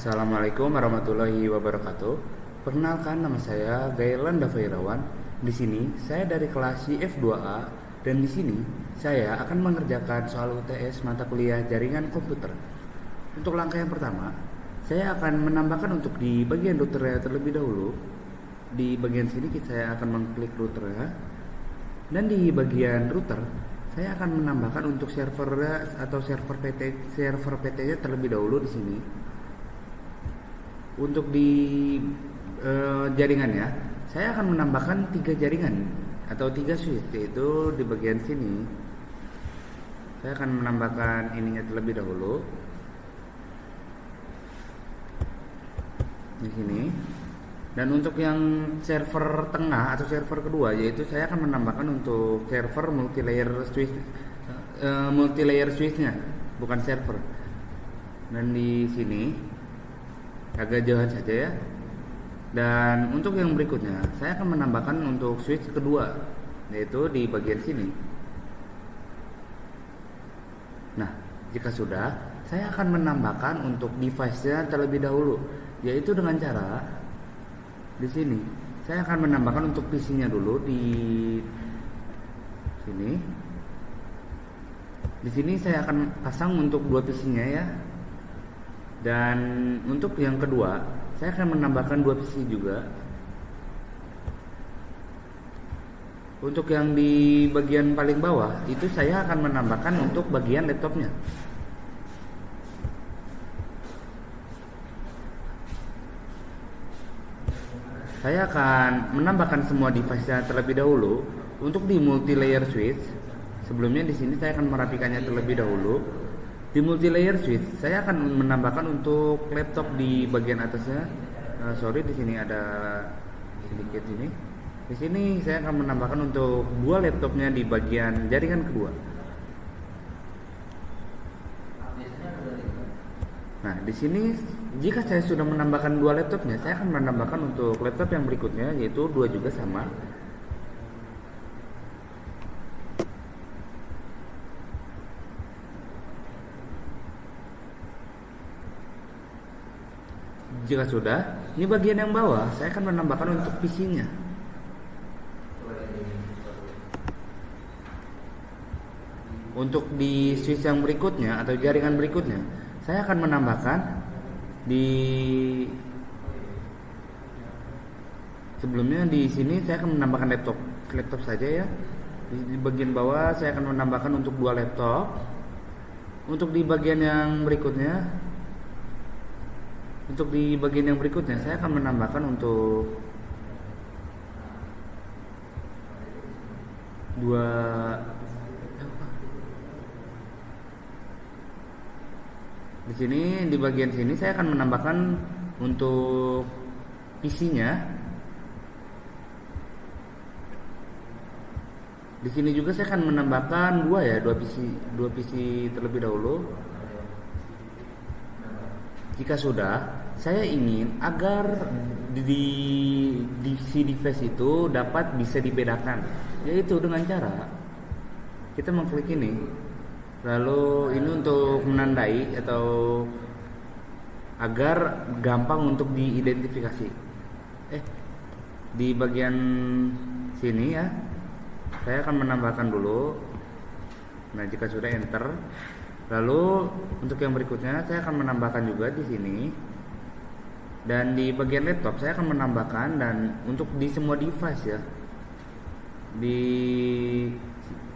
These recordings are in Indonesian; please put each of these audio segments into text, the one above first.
Assalamualaikum warahmatullahi wabarakatuh. Perkenalkan, nama saya Gailan Davairawan. Di sini saya dari kelas F2A dan di sini saya akan mengerjakan soal UTS mata kuliah jaringan komputer. Untuk langkah yang pertama, saya akan menambahkan untuk di bagian routernya terlebih dahulu. Di bagian sini saya akan mengklik routernya dan di bagian router saya akan menambahkan untuk server atau server PT-nya terlebih dahulu di sini. Untuk di jaringannya, saya akan menambahkan 3 jaringan atau 3 switch, yaitu di bagian sini. Saya akan menambahkan ininya terlebih dahulu di sini. Dan untuk yang server tengah atau server kedua, yaitu saya akan menambahkan untuk server multilayer switchnya, bukan server. Dan di sini agak jauhan saja ya. Dan untuk yang berikutnya saya akan menambahkan untuk switch kedua, yaitu di bagian sini. Nah, jika sudah, saya akan menambahkan untuk device-nya terlebih dahulu, yaitu dengan cara di sini saya akan menambahkan untuk PC-nya dulu di sini. Di sini saya akan pasang untuk 2 PC-nya ya. Dan untuk yang kedua, saya akan menambahkan 2 PC juga. Untuk yang di bagian paling bawah, itu saya akan menambahkan untuk bagian laptopnya. Saya akan menambahkan semua device-nya terlebih dahulu. Untuk di multilayer switch, sebelumnya di sini saya akan merapikannya terlebih dahulu. Di multilayer switch, saya akan menambahkan untuk laptop di bagian atasnya. Di sini ada sedikit ini. Di sini saya akan menambahkan untuk 2 laptopnya di bagian jaringan kedua. Nah, di sini jika saya sudah menambahkan 2 laptopnya, saya akan menambahkan untuk laptop yang berikutnya, yaitu 2 juga sama. Jika sudah, ini bagian yang bawah saya akan menambahkan untuk PC-nya. Untuk di switch yang berikutnya atau jaringan berikutnya, saya akan menambahkan di sebelumnya di sini saya akan menambahkan laptop saja ya. Di bagian bawah saya akan menambahkan untuk 2 laptop. Untuk di bagian yang berikutnya, saya akan menambahkan untuk 2. Di sini di bagian sini saya akan menambahkan untuk PC-nya. Di sini juga saya akan menambahkan 2 PC terlebih dahulu. Jika sudah, saya ingin agar di si device itu dapat bisa dibedakan, yaitu dengan cara kita mengklik ini. Lalu ini untuk menandai atau agar gampang untuk diidentifikasi. Di bagian sini ya, saya akan menambahkan dulu. Nah, jika sudah enter. Lalu untuk yang berikutnya saya akan menambahkan juga di sini. Dan di bagian laptop saya akan menambahkan, dan untuk di semua device ya.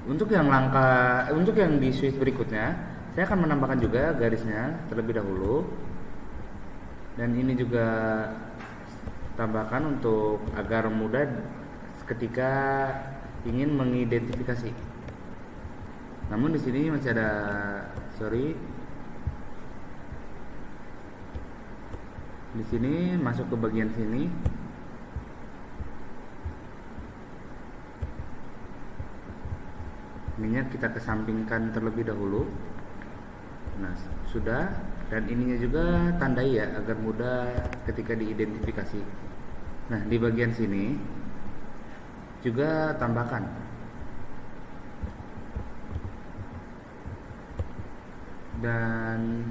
Untuk yang di switch berikutnya saya akan menambahkan juga garisnya terlebih dahulu. Dan ini juga tambahkan untuk agar mudah ketika ingin mengidentifikasi. Namun di sini masih ada di sini masuk ke bagian sini. Ininya kita kesampingkan terlebih dahulu. Nah, sudah. Dan ininya juga tandai ya, agar mudah ketika diidentifikasi. Nah, di bagian sini juga tambahkan. Dan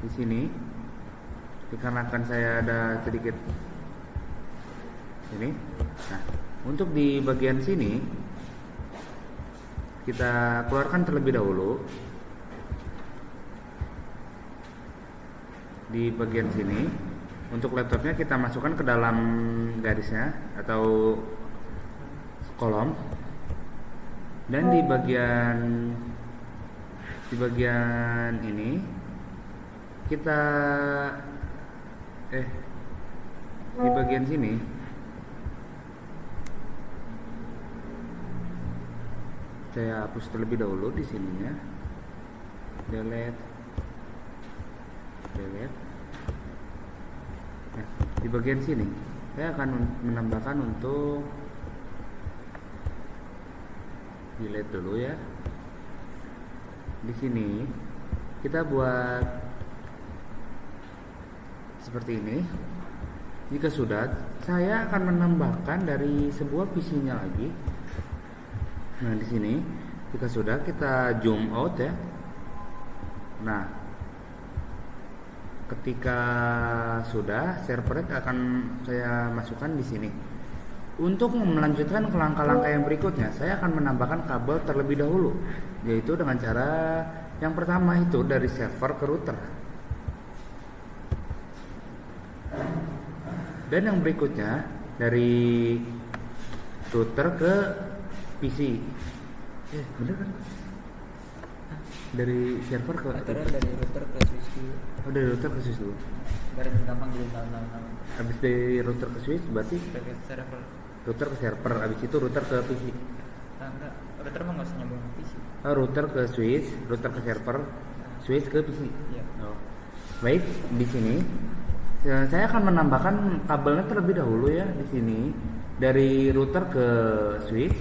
di sini dikarenakan saya ada sedikit ini. Nah, untuk di bagian sini kita keluarkan terlebih dahulu. Di bagian sini untuk laptopnya kita masukkan ke dalam garisnya atau kolom, dan di bagian ini kita di bagian sini saya hapus terlebih dahulu di sininya, delete. Nah, di bagian sini saya akan menambahkan untuk delete dulu ya. Di sini kita buat seperti ini. Jika sudah, saya akan menambahkan dari sebuah PC-nya lagi. Nah, di sini jika sudah, kita zoom out ya. Nah, ketika sudah, server akan saya masukkan di sini. Untuk melanjutkan ke langkah-langkah yang berikutnya, saya akan menambahkan kabel terlebih dahulu, yaitu dengan cara yang pertama itu dari server ke router, dan yang berikutnya dari router ke PC. Bener kan? Dari server ke dari router ke switch dulu. Oh, dari router ke switch dulu. Dari gampang dulu tahu. Habis dari router ke switch berarti Dari server. router ke server, habis itu router ke PC. Enggak, router mah nggak usah nyambung ke PC. Oh, router ke switch, router ke server, switch ke PC. Iya. Oh. Baik, di sini saya akan menambahkan kabelnya terlebih dahulu ya di sini, dari router ke switch.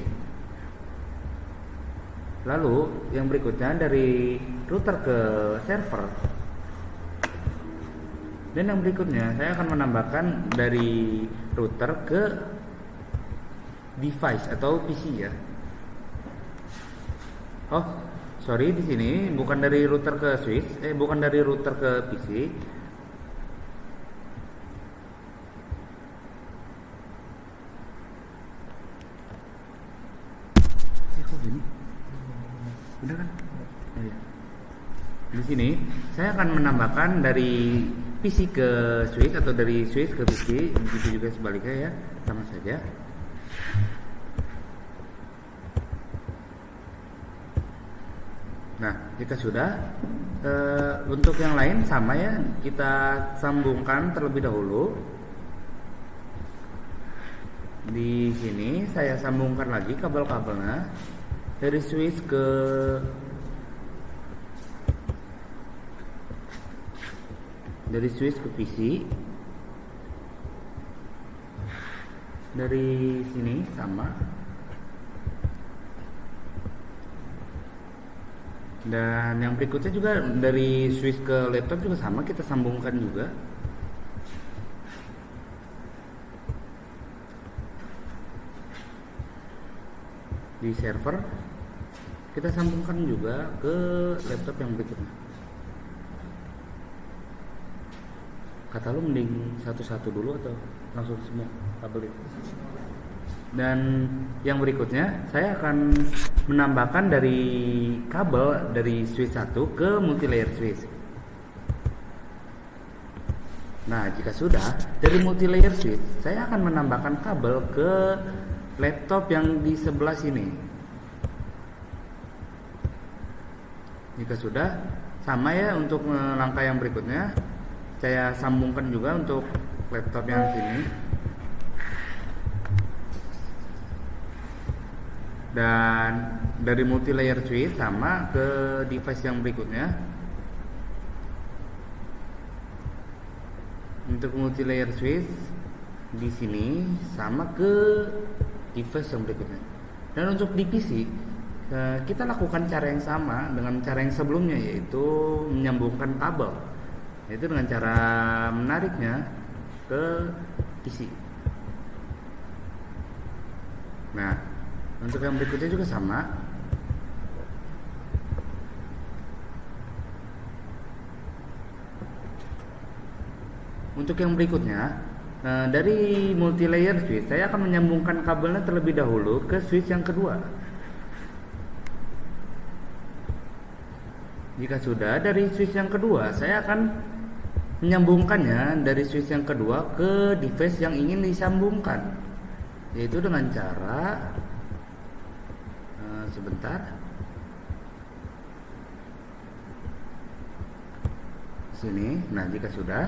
Lalu yang berikutnya dari router ke server. Dan yang berikutnya saya akan menambahkan dari router ke device atau PC ya. Oh, sorry, di sini bukan dari router ke switch, bukan dari router ke PC. Kok gini? Bener kan? Oh, iya. Di sini saya akan menambahkan dari PC ke switch atau dari switch ke PC, begitu juga sebaliknya ya, sama saja. Nah, jika sudah, untuk yang lain sama ya, kita sambungkan terlebih dahulu. Di sini saya sambungkan lagi kabel-kabelnya dari switch ke PC. Dari sini sama. Dan yang berikutnya juga dari switch ke laptop juga sama, kita sambungkan juga. Di server kita sambungkan juga ke laptop yang berikutnya. Kata lu mending satu-satu dulu atau langsung semua kabel itu? Dan yang berikutnya saya akan menambahkan dari kabel dari switch 1 ke multilayer switch. Nah, jika sudah, dari multilayer switch saya akan menambahkan kabel ke laptop yang di sebelah sini. Jika sudah, sama ya untuk langkah yang berikutnya. Saya sambungkan juga untuk laptop yang sini. Dan dari multilayer switch sama ke device yang berikutnya. Untuk multilayer switch di sini sama ke device yang berikutnya. Dan untuk di PC kita lakukan cara yang sama dengan cara yang sebelumnya, yaitu menyambungkan kabel, yaitu dengan cara menariknya ke PC. Nah, untuk yang berikutnya juga sama. Untuk yang berikutnya, dari multi layer switch saya akan menyambungkan kabelnya terlebih dahulu ke switch yang kedua. Jika sudah, dari switch yang kedua saya akan menyambungkannya dari switch yang kedua ke device yang ingin disambungkan, yaitu dengan cara sebentar. Sini. Nah, jika sudah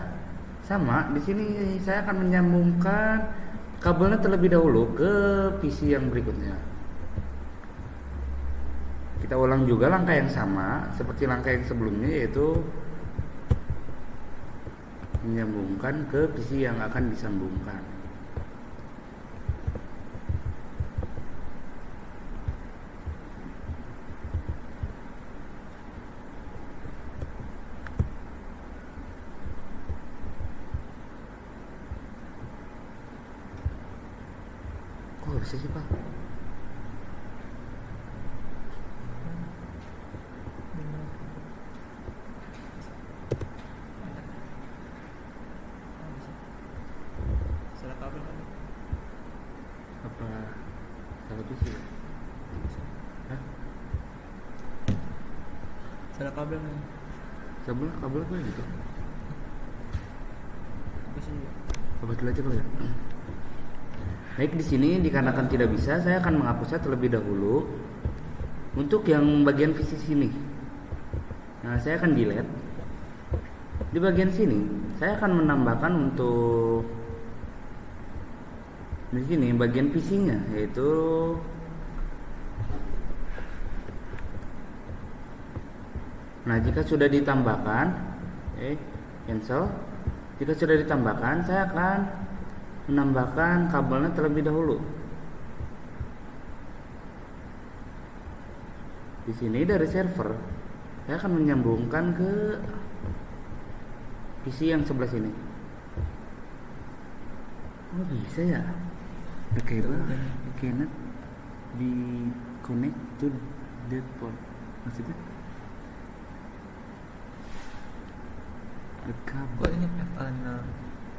sama, di sini saya akan menyambungkan kabelnya terlebih dahulu ke PC yang berikutnya. Kita ulang juga langkah yang sama seperti langkah yang sebelumnya, yaitu menyambungkan ke PC yang akan disambungkan. Kok bisa sih, Pak? Salah kabel kan? Apa salah PC? Hah? Salah kabel kan? Sebelah kabel apa gitu? Apa sih? Coba aja Pak ya. Baik, di sini dikarenakan tidak bisa, saya akan menghapusnya terlebih dahulu. Untuk yang bagian PC sini, nah saya akan delete. Di bagian sini, saya akan menambahkan untuk di sini bagian PC-nya, yaitu nah jika sudah ditambahkan, cancel. Jika sudah ditambahkan, saya akan menambahkan kabelnya terlebih dahulu. Di sini dari server, saya akan menyambungkan ke PC yang sebelah sini. Oh bisa ya? The cable cannot be connect to that port. Maksudnya? The cable. Kok ini F6?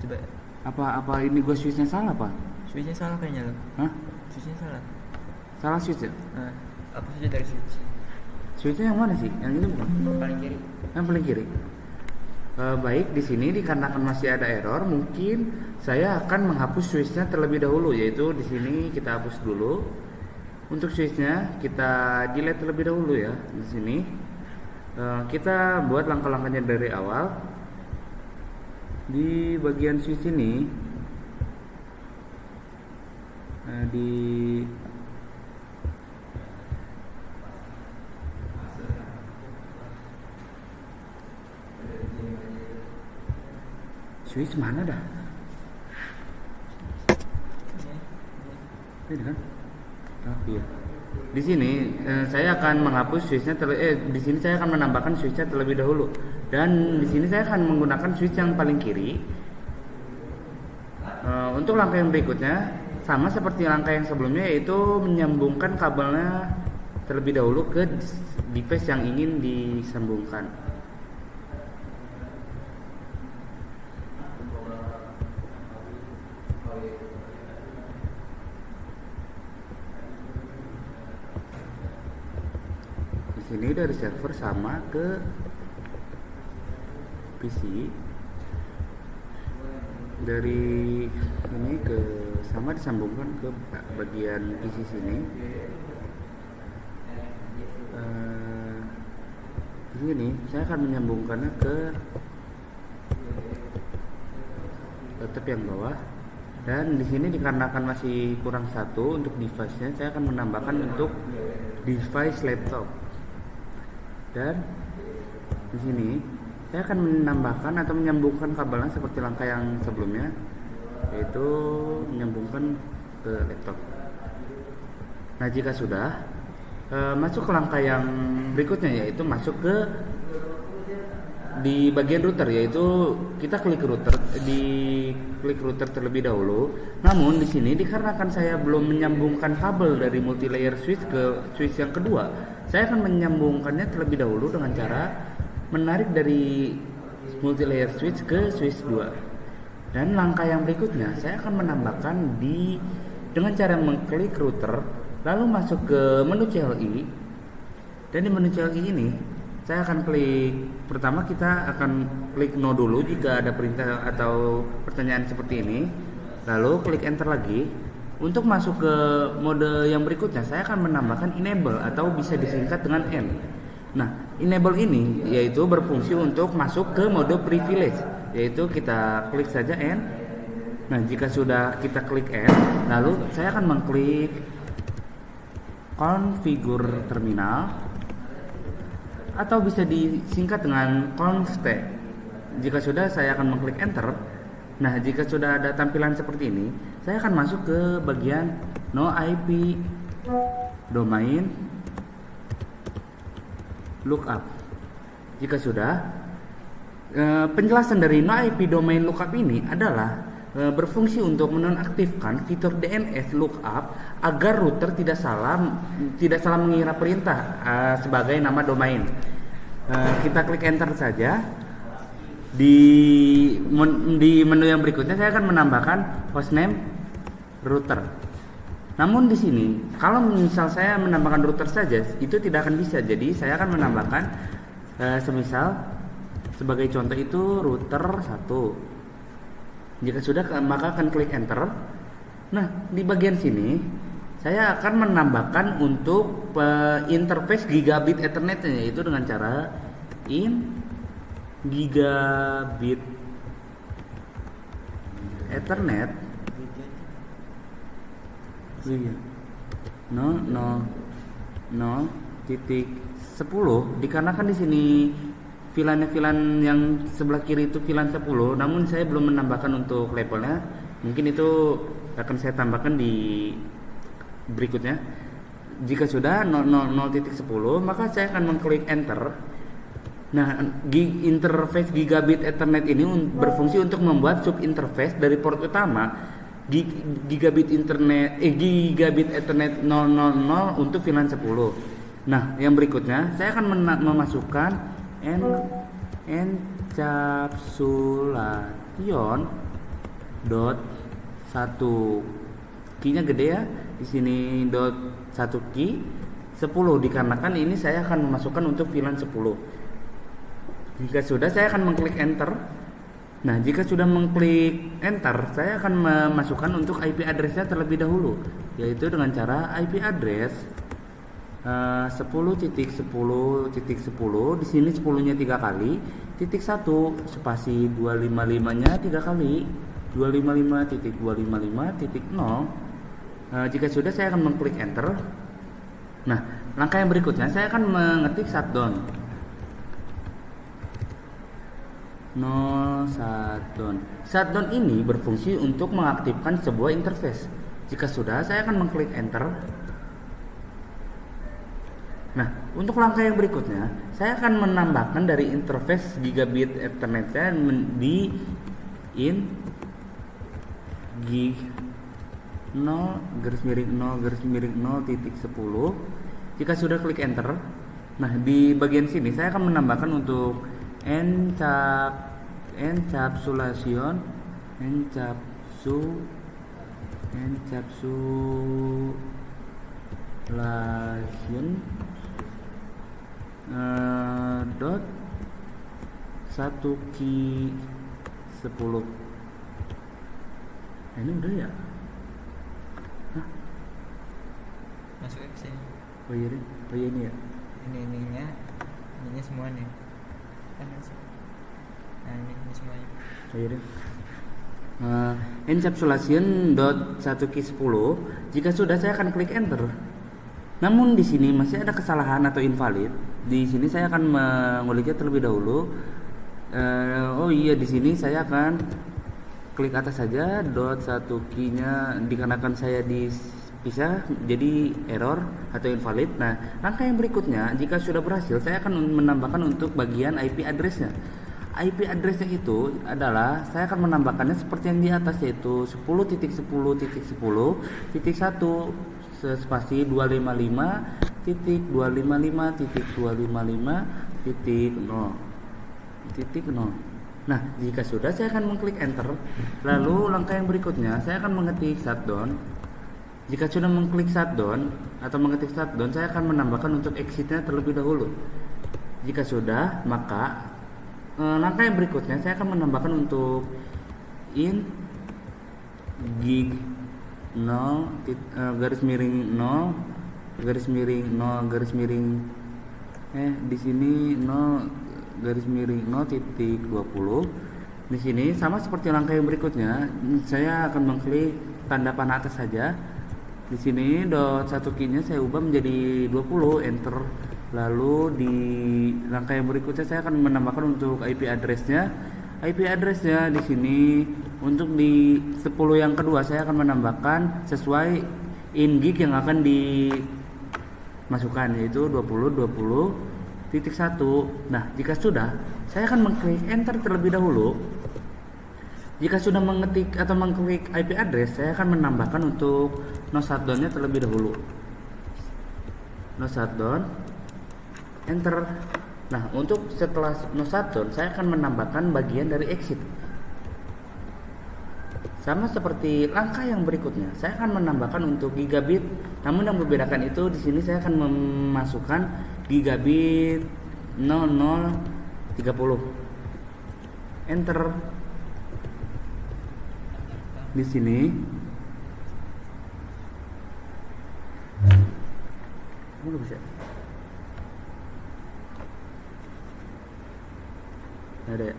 Coba. Apa ini gua switchnya salah Pak? Switchnya salah kayaknya loh. Hah? Switchnya salah. Salah switch ya? Nah, apa saja dari switch? Switchnya yang mana sih? Yang ini bukan? Paling kiri. Yang paling kiri. Baik, di sini dikarenakan masih ada error, mungkin saya akan menghapus switchnya terlebih dahulu, yaitu di sini kita hapus dulu. Untuk switchnya kita delete terlebih dahulu ya. Di sini kita buat langkah-langkahnya dari awal. Di bagian switch ini, di switch mana dah? Ini kan? Oh, iya. Di sini saya akan menghapus switchnya di sini saya akan menambahkan switchnya terlebih dahulu. Dan di sini saya akan menggunakan switch yang paling kiri. Untuk langkah yang berikutnya sama seperti langkah yang sebelumnya, yaitu menyambungkan kabelnya terlebih dahulu ke device yang ingin disambungkan. Di sini dari server sama ke PC, dari ini ke sama disambungkan ke bagian PC sini. Di sini saya akan menyambungkannya ke laptop yang bawah, dan di sini dikarenakan masih kurang satu untuk device-nya, saya akan menambahkan untuk device laptop. Dan di sini saya akan menambahkan atau menyambungkan kabelnya seperti langkah yang sebelumnya, yaitu menyambungkan ke laptop. Nah, jika sudah masuk ke langkah yang berikutnya, yaitu masuk ke di bagian router, yaitu kita klik router terlebih dahulu. Namun di sini dikarenakan saya belum menyambungkan kabel dari multi layer switch ke switch yang kedua, saya akan menyambungkannya terlebih dahulu dengan cara menarik dari multi layer switch ke switch 2. Dan langkah yang berikutnya saya akan menambahkan dengan cara mengklik router lalu masuk ke menu CLI. Dan di menu CLI ini saya akan klik, pertama kita akan klik no dulu jika ada perintah atau pertanyaan seperti ini. Lalu klik enter lagi. Untuk masuk ke mode yang berikutnya saya akan menambahkan enable atau bisa disingkat dengan N. Nah, enable ini yaitu berfungsi untuk masuk ke mode privilege, yaitu kita klik saja N. Nah, jika sudah kita klik N, lalu saya akan mengklik configure terminal atau bisa disingkat dengan const. Jika sudah, saya akan mengklik enter. Nah, jika sudah ada tampilan seperti ini, saya akan masuk ke bagian no IP domain lookup. Jika sudah, penjelasan dari no IP domain lookup ini adalah berfungsi untuk menonaktifkan fitur DNS lookup agar router tidak salah mengira perintah sebagai nama domain. Kita klik enter saja. Di menu yang berikutnya saya akan menambahkan hostname router. Namun di sini kalau misal saya menambahkan router saja itu tidak akan bisa. Jadi saya akan menambahkan semisal sebagai contoh itu router 1. Jika sudah maka akan klik enter. Nah, di bagian sini saya akan menambahkan untuk interface gigabit Ethernet, yaitu dengan cara gigabit Ethernet titik 10, dikarenakan di sini VLAN yang sebelah kiri itu VLAN 10, namun saya belum menambahkan untuk labelnya. Mungkin itu akan saya tambahkan di berikutnya. Jika sudah 0.10, maka saya akan mengklik enter. Nah, interface gigabit Ethernet ini berfungsi untuk membuat sub interface dari port utama gigabit Ethernet 000 untuk VLAN 10. Nah, yang berikutnya saya akan memasukkan encapsulation dot 1 key-nya gede ya. Di sini dot 1 key 10, dikarenakan ini saya akan memasukkan untuk VLAN 10. Jika sudah, saya akan mengklik enter. Nah, jika sudah mengklik enter, saya akan memasukkan untuk IP address-nya terlebih dahulu, yaitu dengan cara IP address 10.10.10. Di sini 10-nya 3 kali, titik 1 spasi 255-nya 3 kali, 255.255.0. Jika sudah, saya akan mengklik enter. Nah, langkah yang berikutnya saya akan mengetik shutdown. Shutdown ini berfungsi untuk mengaktifkan sebuah interface. Jika sudah, saya akan mengklik enter. Nah, untuk langkah yang berikutnya, saya akan menambahkan dari interface gigabit Ethernet saya di gig 0.0.0.10. Jika sudah, klik enter. Nah, di bagian sini saya akan menambahkan untuk encapsulation dot 1 key 10. Ini udah ya? Hah? Masuk ke sini. Oh iya ini ya. Ininya semuanya. Nah, ini semuanya. Oh iya deh. Encapsulation dot 1 key 10. Jika sudah, saya akan klik enter. Namun di sini masih ada kesalahan atau invalid. Di sini saya akan menguliknya terlebih dahulu. Oh iya, di sini saya akan klik atas saja dot 1 key-nya, dikarenakan saya dipisah jadi error atau invalid. Nah, langkah yang berikutnya, jika sudah berhasil, saya akan menambahkan untuk bagian IP address-nya. IP address-nya itu adalah saya akan menambahkannya seperti yang di atas, yaitu 10.10.10.1 spasi 255.255.255.0. Nah, jika sudah saya akan mengklik enter. Lalu langkah yang berikutnya saya akan mengetik shutdown. Jika sudah mengklik shutdown atau mengetik shutdown, saya akan menambahkan untuk exitnya terlebih dahulu. Jika sudah, maka langkah yang berikutnya saya akan menambahkan untuk in gig 0 garis miring 0 garis miring 0 garis miring di sini 0 garis miring 0.20. Di sini sama seperti langkah yang berikutnya, saya akan mengklik tanda panah atas saja. Di sini dot satu key-nya saya ubah menjadi 20, enter. Lalu di langkah yang berikutnya saya akan menambahkan untuk IP address-nya. IP address-nya di sini untuk di 10 yang kedua saya akan menambahkan sesuai in gig yang akan dimasukkan, yaitu 20.20.1. Nah, jika sudah, saya akan mengklik enter terlebih dahulu. Jika sudah mengetik atau mengklik IP address, saya akan menambahkan untuk no shutdown-nya terlebih dahulu. No shutdown, enter. Nah, untuk setelah no shutdown, saya akan menambahkan bagian dari exit. Sama seperti langkah yang berikutnya, saya akan menambahkan untuk gigabit. Namun yang membedakan itu di sini saya akan memasukkan gigabit 0030. Enter. Di sini belum bisa. Ada ya?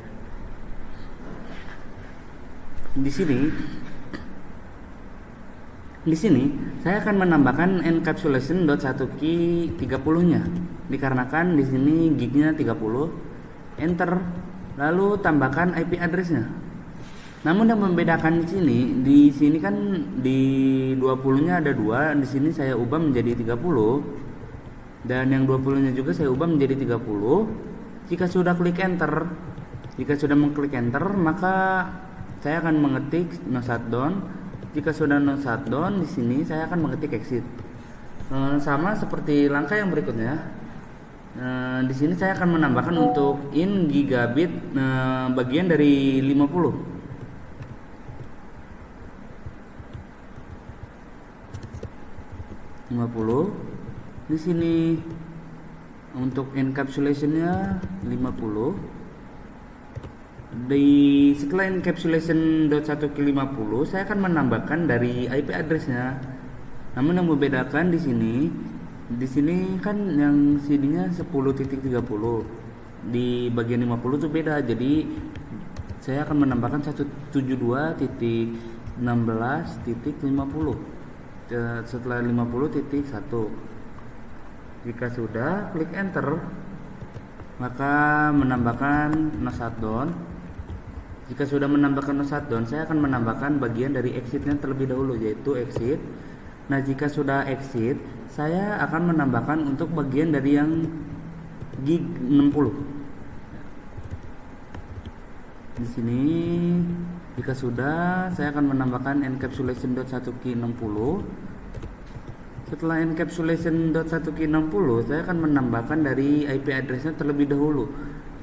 Di sini saya akan menambahkan encapsulation dot 1 key 30-nya. Dikarenakan di sini gignya 30. Enter. Lalu tambahkan IP address-nya. Namun yang membedakan di sini kan di 20-nya ada 2, di sini saya ubah menjadi 30. Dan yang 20-nya juga saya ubah menjadi 30. Jika sudah mengklik enter, maka saya akan mengetik no shutdown. Jika sudah no shutdown, di sini saya akan mengetik exit. Sama seperti langkah yang berikutnya. Di sini saya akan menambahkan untuk in gigabit bagian dari 50. Di sini untuk encapsulation-nya 50. Setelah encapsulation dot 1 ke 50, saya akan menambahkan dari IP address-nya. Namun yang membedakan di sini kan yang CD-nya 10.30. Di bagian 50 itu beda. Jadi saya akan menambahkan 172.16.50. Setelah 50.1. Jika sudah, klik enter, maka menambahkan no shutdown. Jika sudah menambahkan no shutdown, saya akan menambahkan bagian dari exitnya terlebih dahulu, yaitu exit. Nah, jika sudah exit, saya akan menambahkan untuk bagian dari yang gig 60. Di sini jika sudah, saya akan menambahkan encapsulation dot 1 key 60. Setelah encapsulation dot 1 key 60, saya akan menambahkan dari IP address-nya terlebih dahulu,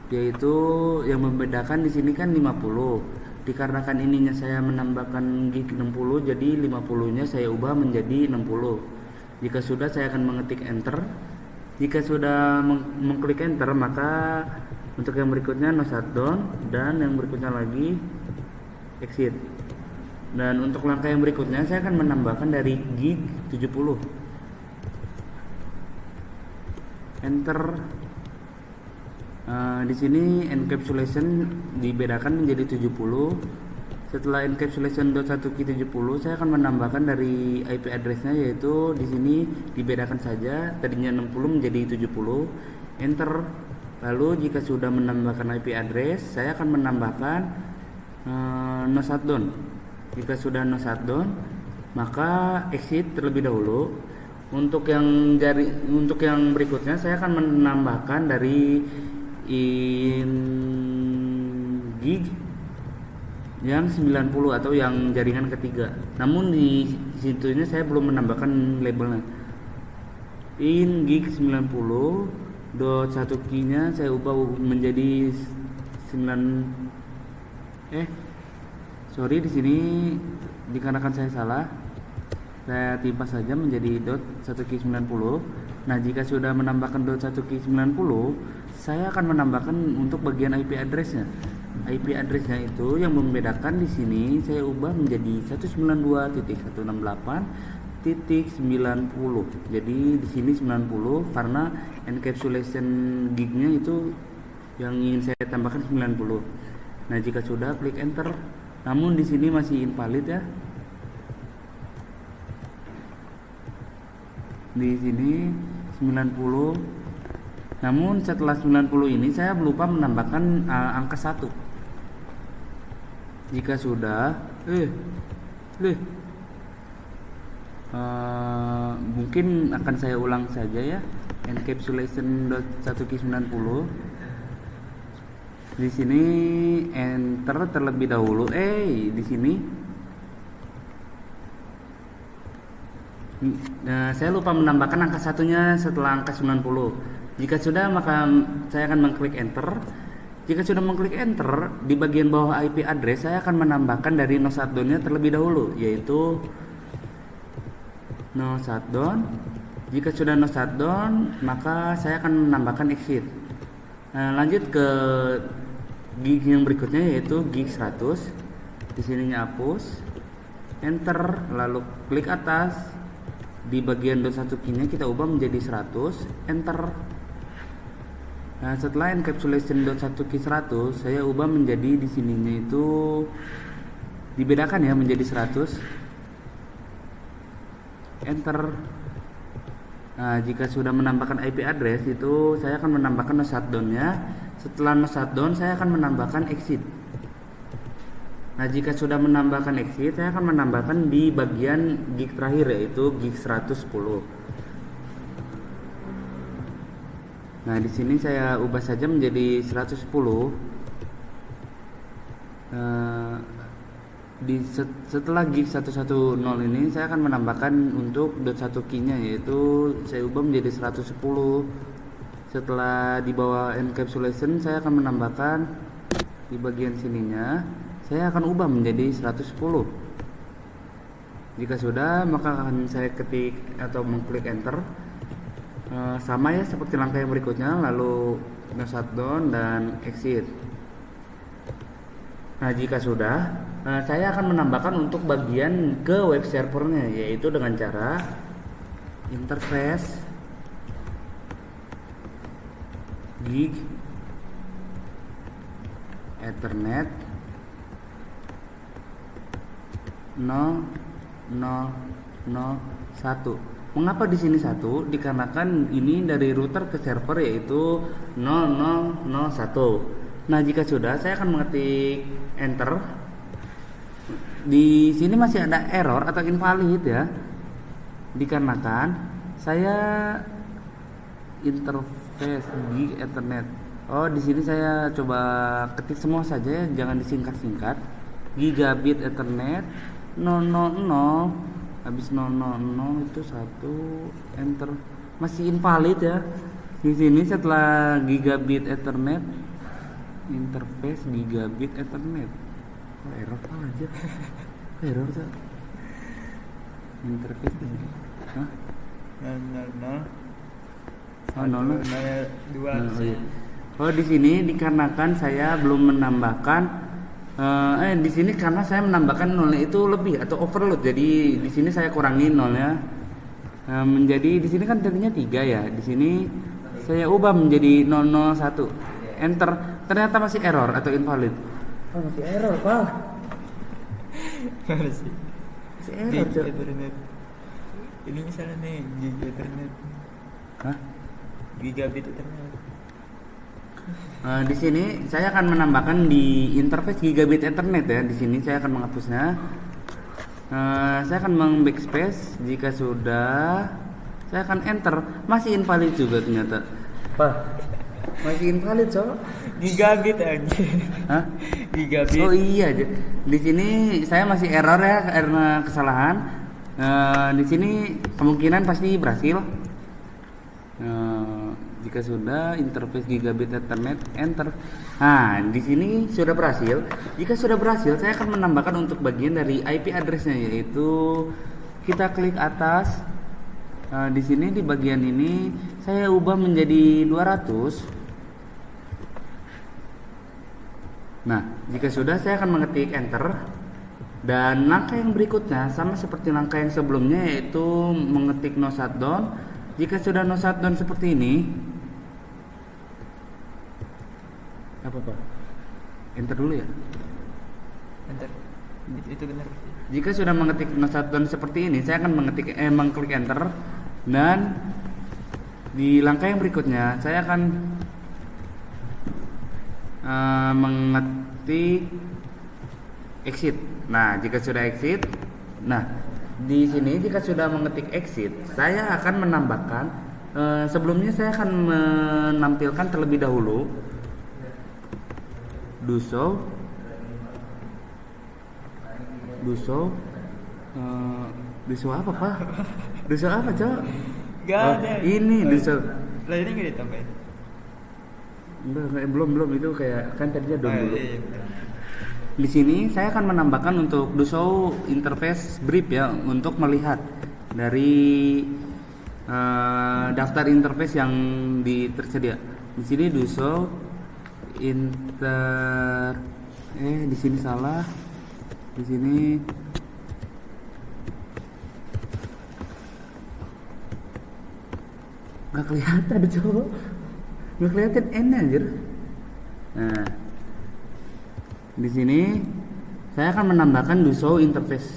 yaitu yang membedakan di sini kan 50. Dikarenakan ininya saya menambahkan gig 60, jadi 50-nya saya ubah menjadi 60. Jika sudah, saya akan mengetik enter. Jika sudah mengklik enter, maka untuk yang berikutnya no shutdown, dan yang berikutnya lagi exit. Dan untuk langkah yang berikutnya saya akan menambahkan dari gig 70. Enter. Di sini encapsulation dibedakan menjadi 70. Setelah encapsulation dot 1 key 70, saya akan menambahkan dari IP address-nya, yaitu di sini dibedakan saja, tadinya 60 menjadi 70. Enter. Lalu jika sudah menambahkan IP address, saya akan menambahkan no shutdown. Jika sudah no shutdown, maka exit terlebih dahulu. Untuk yang berikutnya, saya akan menambahkan dari in gig yang 90 atau yang jaringan ketiga. Namun di situnya saya belum menambahkan labelnya. In gig 90 dot 1 key-nya saya ubah menjadi 90 Eh, sorry, di sini dikarenakan saya salah. Saya timpa saja menjadi .1Q90. Nah, jika sudah menambahkan .1Q90, saya akan menambahkan untuk bagian IP address-nya. IP address-nya itu yang membedakan di sini saya ubah menjadi 192.168.90. Jadi di sini 90 karena encapsulation gig-nya itu yang ingin saya tambahkan 90. Nah, jika sudah klik enter. Namun di sini masih invalid ya. Di sini 90. Namun setelah 90 ini saya lupa menambahkan angka 1. Jika sudah mungkin akan saya ulang saja ya. Encapsulation.1Q90. Di sini enter terlebih dahulu. Di sini saya lupa menambahkan angka satunya setelah angka 90. Jika sudah, maka saya akan mengklik enter. Jika sudah mengklik enter, di bagian bawah IP address saya akan menambahkan dari no shutdown-nya terlebih dahulu, yaitu no shutdown. Jika sudah no shutdown, maka saya akan menambahkan exit. Lanjut ke gig yang berikutnya, yaitu gig 100. Di sininya hapus, enter, lalu klik atas. Di bagian .1Q-nya kita ubah menjadi 100, enter. Nah, setelah encapsulation .1Q 100, saya ubah menjadi di sininya itu dibedakan ya menjadi 100, enter. Nah, jika sudah menambahkan IP address itu saya akan menambahkan no shutdown-nya. Setelah no shutdown saya akan menambahkan exit. Nah, jika sudah menambahkan exit, saya akan menambahkan di bagian gig terakhir, yaitu gig 110. Nah, di sini saya ubah saja menjadi 110. Setelah gig 110 ini saya akan menambahkan untuk .1Q-nya, yaitu saya ubah menjadi 110. Setelah di bawah encapsulation saya akan menambahkan di bagian sininya, saya akan ubah menjadi 110. Jika sudah, maka akan saya ketik atau mengklik enter. Sama ya seperti langkah yang berikutnya, lalu no shutdown dan exit. Nah, jika sudah, saya akan menambahkan untuk bagian ke web servernya, yaitu dengan cara interface gig Ethernet 0001. Mengapa di sini 1? Dikarenakan ini dari router ke server, yaitu 0001. Nah, jika sudah, saya akan mengetik enter. Di sini masih ada error atau invalid ya. Dikarenakan saya interface gig Ethernet. Oh, di sini saya coba ketik semua saja, jangan disingkat-singkat. Gigabit Ethernet 000, habis 000 itu 1, enter. Masih invalid ya. Di sini setelah gigabit Ethernet, interface gigabit Ethernet. Error aja. Error tuh. Interface ini. Hah? 000 2. Oh, di sini dikarenakan saya belum menambahkan di sini karena saya menambahkan nolnya itu lebih atau overload. Jadi di sini saya kurangi nolnya. Menjadi di sini kan tadinya 3 ya. Di sini saya ubah menjadi 001. Enter. Ternyata masih error atau invalid. Oh, masih error, Pak. Masih error, Cok. Ethernet. Ini misalnya nih gig Ethernet. Hah? Gigabit Ethernet. Di sini saya akan menambahkan di interface gigabit Ethernet ya. Di sini saya akan menghapusnya. Saya akan meng-backspace. Jika sudah, saya akan enter. Masih invalid juga ternyata. Masih invalid, Cok. Gigabit aja. Hah? Gigabit. Oh iya, di sini saya masih error ya karena kesalahan. Di sini kemungkinan pasti berhasil. Jika sudah, interface gigabit Ethernet, enter. Nah, di sini sudah berhasil. Jika sudah berhasil, saya akan menambahkan untuk bagian dari IP address-nya, yaitu kita klik atas. Nah, di sini di bagian ini saya ubah menjadi 200. Nah, jika sudah, saya akan mengetik enter. Dan langkah yang berikutnya sama seperti langkah yang sebelumnya, yaitu mengetik no shutdown. Jika sudah no shutdown seperti ini, apa Pak? Enter dulu ya. Enter. Itu benar. Jika sudah mengetik no shutdown seperti ini, saya akan mengklik enter. Dan di langkah yang berikutnya, saya akan mengetik exit. Nah, jika sudah exit, nah di sini jika sudah mengetik exit, saya akan menambahkan. Sebelumnya saya akan menampilkan terlebih dahulu do so apa Pak? Do so apa Cok? Gak ada. Ini do so. Lah ini nggak ditambahin. Enggak, belum itu kayak kan tadinya down dulu. Iya. Di sini saya akan menambahkan untuk do show interface brief ya, untuk melihat dari daftar interface yang tersedia. Di sini do show di sini salah. Di sini nggak kelihatan coba. Nggak kelihatan N anjir. Nah, di sini saya akan menambahkan do show interface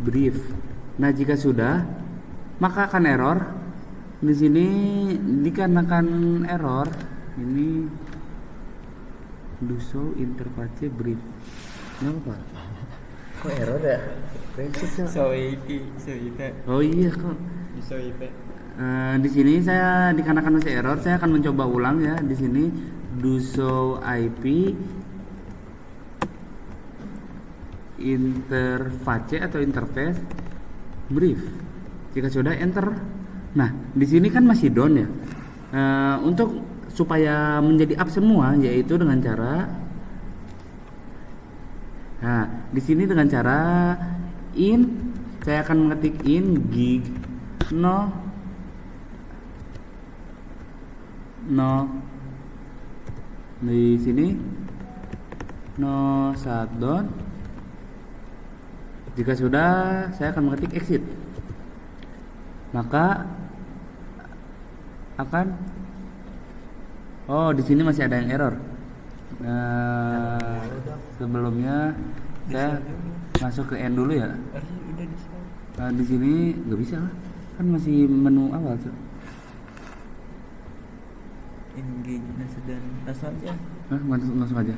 brief. Nah, jika sudah, maka akan error. Di sini dikarenakan error ini do show interface brief. Kenapa? Kok error ya? So itu. Oh iya kok. So itu. Di sini saya dikarenakan masih error, saya akan mencoba ulang ya. Di sini do show IP interface atau interface brief. Jika sudah enter. Nah, di sini kan masih down ya. Untuk supaya menjadi up semua, yaitu dengan cara, nah di sini dengan cara saya akan mengetik gig no di sini no shutdown. Jika sudah, saya akan mengetik exit, maka akan di sini masih ada yang error. Sebelumnya saya masuk ke end dulu ya. Di sini nggak bisa lah, kan masih menu awal tuh. Engage dan langsung aja. Langsung aja.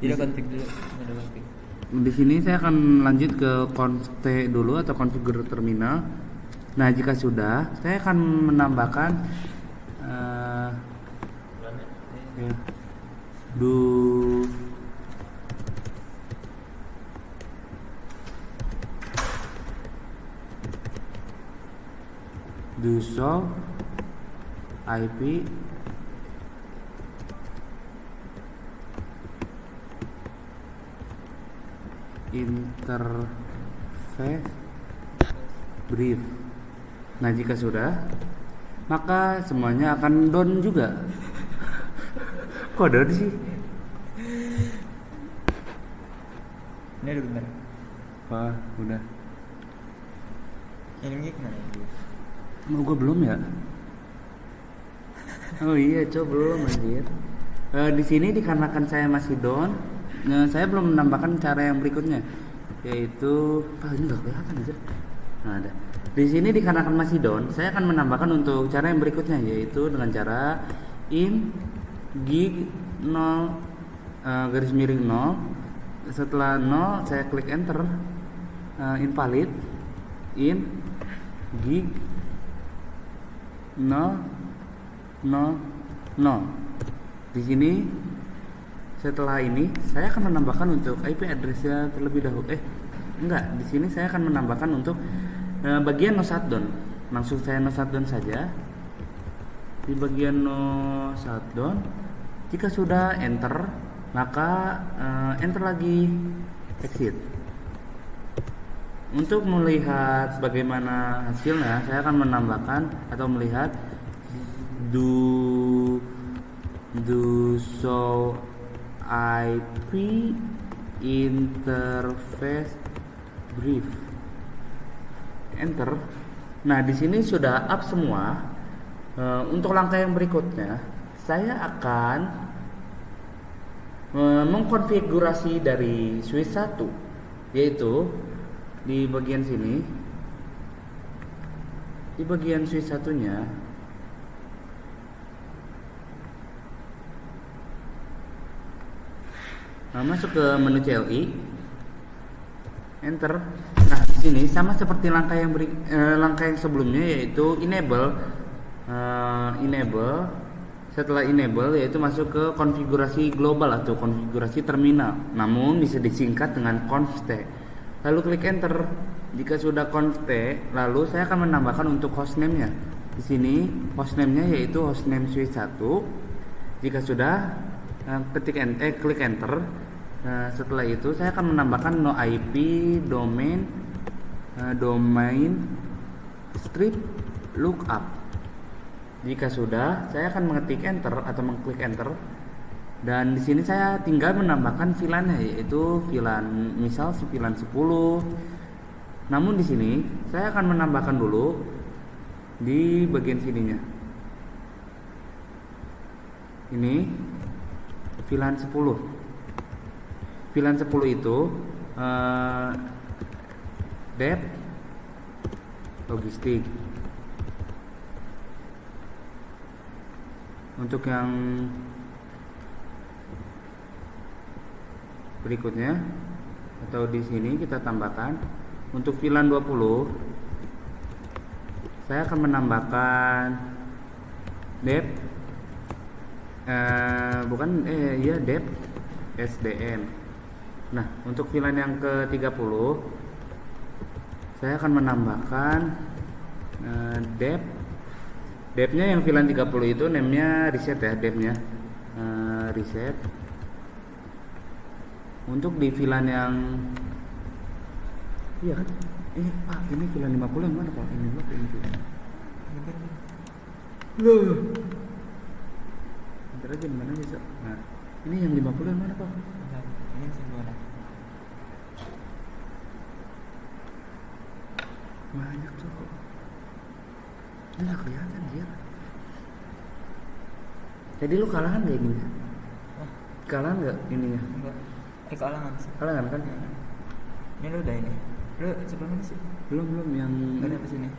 Tidak config dulu, ada config. Di sini saya akan lanjut ke config dulu atau configure terminal. Nah, jika sudah, saya akan menambahkan do show IP interface brief. Nah, jika sudah, maka semuanya akan down juga. Kok down sih? Ini udah benar. Wah, udah. Ini gimana? Gua belum ya? Oh iya, coba belum anjir. Di sini dikarenakan saya masih down, saya belum menambahkan cara yang berikutnya, yaitu ini nggak kelihatan aja. Nah, ada. Di sini dikarenakan masih down, saya akan menambahkan untuk cara yang berikutnya, yaitu dengan cara gig 0 garis miring 0. Setelah 0 saya klik enter, invalid gig 0 Di sini setelah ini saya akan menambahkan untuk IP address-nya terlebih dahulu. Di sini saya akan menambahkan untuk bagian no shutdown. Langsung saya no shutdown saja. Di bagian no shutdown, jika sudah enter, maka enter lagi exit. Untuk melihat bagaimana hasilnya, saya akan menambahkan atau melihat do show IP interface brief. Enter. Nah, di sini sudah up semua. Untuk langkah yang berikutnya, saya akan mengkonfigurasi dari switch 1, yaitu di bagian sini. Di bagian switch satunya, masuk ke menu CLI, enter. Nah, di sini sama seperti langkah yang sebelumnya, yaitu enable. Setelah enable, yaitu masuk ke konfigurasi global atau konfigurasi terminal, namun bisa disingkat dengan conft. Lalu klik enter. Jika sudah conft, lalu saya akan menambahkan untuk hostname-nya. Di sini hostname-nya yaitu hostname switch 1. Jika sudah, klik enter. Setelah itu saya akan menambahkan no IP domain strip lookup. Jika sudah, saya akan mengetik enter atau mengklik enter, dan di sini saya tinggal menambahkan VLAN-nya, yaitu VLAN misal VLAN 10. Namun di sini saya akan menambahkan dulu di bagian sininya. Ini VLAN 10. VLAN 10 itu dep logistik. Untuk yang berikutnya atau di sini kita tambahkan untuk VLAN 20, saya akan menambahkan dep dep SDN. Nah, untuk VLAN yang ke-30 saya akan menambahkan depnya yang VLAN 30 itu name-nya reset ya, depnya reset. Untuk di VLAN yang iya kan? Pak, ini VLAN 50 yang mana Pak? Ini VLAN. Loh. Bentar aja, mana bisa? Nah, ini yang 50 yang mana Pak? Ini sebelah. Banyak tuh. Ini gak kelihatan dia. Jadi lu kalahan gak ini? Kalahan gak ininya? Enggak. Kalangan sih. Kalahan kan? Ini lu udah ini. Lu sebelumnya sih? Belum yang Gak ada sini.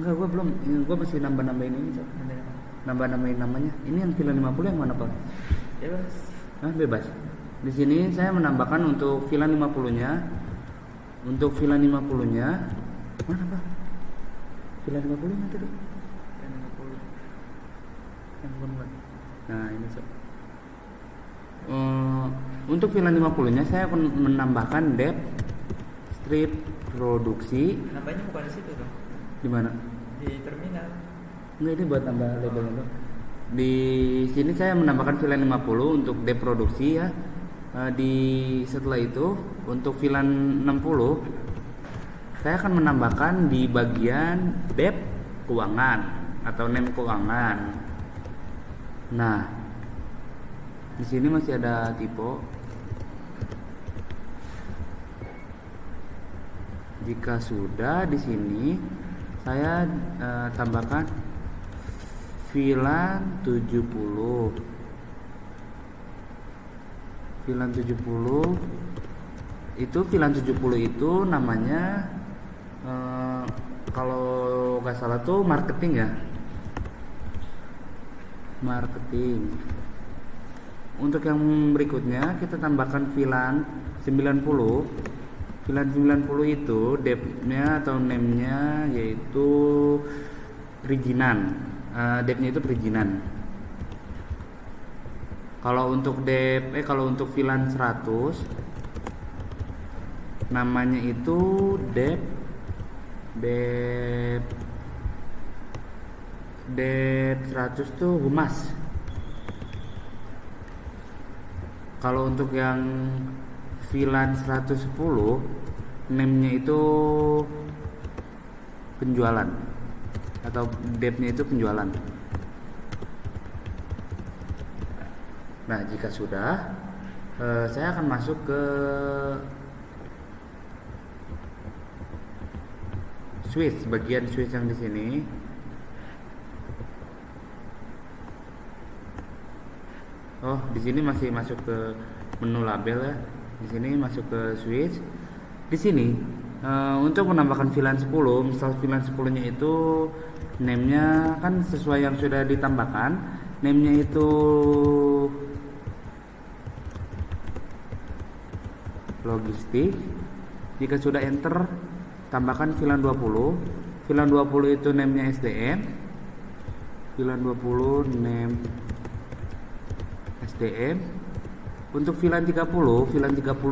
Enggak, gua belum. Gua masih nambah-nambahin ini, Cok. Nambah-nambahin namanya. Ini yang VLAN 50 yang mana, Pak? Bebas. Bebas. Di sini saya menambahkan untuk VLAN 50-nya. Untuk VLAN 50-nya mana, Pak? VLAN 50-nya tadi. VLAN 50. Yang bukan. Nah, ini, Cok. Untuk VLAN 50-nya saya akan menambahkan dep strip produksi. Nambahnya bukan di situ dong. Di mana? Di terminal. Enggak, ini buat tambah labelnya. Di sini saya menambahkan VLAN 50 untuk dep produksi ya. Setelah itu untuk VLAN 60 saya akan menambahkan di bagian dep keuangan atau name keuangan. Nah, di sini masih ada tipe. Jika sudah, di sini saya tambahkan VLAN 70. VLAN 70 itu VLAN 70 itu namanya kalau nggak salah tuh marketing ya. Marketing. Untuk yang berikutnya kita tambahkan VLAN 90. VLAN 90 itu depth-nya atau name-nya yaitu perizinan. Depth-nya itu perizinan. Kalau untuk kalau untuk VLAN 100 namanya itu Dep 100 tuh humas. Kalau untuk yang VLAN 110 name-nya itu penjualan atau dep-nya itu penjualan. Nah, jika sudah, saya akan masuk ke switch, bagian switch yang di sini. Oh, di sini masih masuk ke menu label ya. Di sini masuk ke switch. Di sini untuk menambahkan VLAN 10, misal VLAN 10-nya itu name-nya kan sesuai yang sudah ditambahkan. Name-nya itu logistik. Jika sudah enter, tambahkan VLAN 20. VLAN 20 itu name-nya SDM. VLAN 20 name SDM. Untuk VLAN 30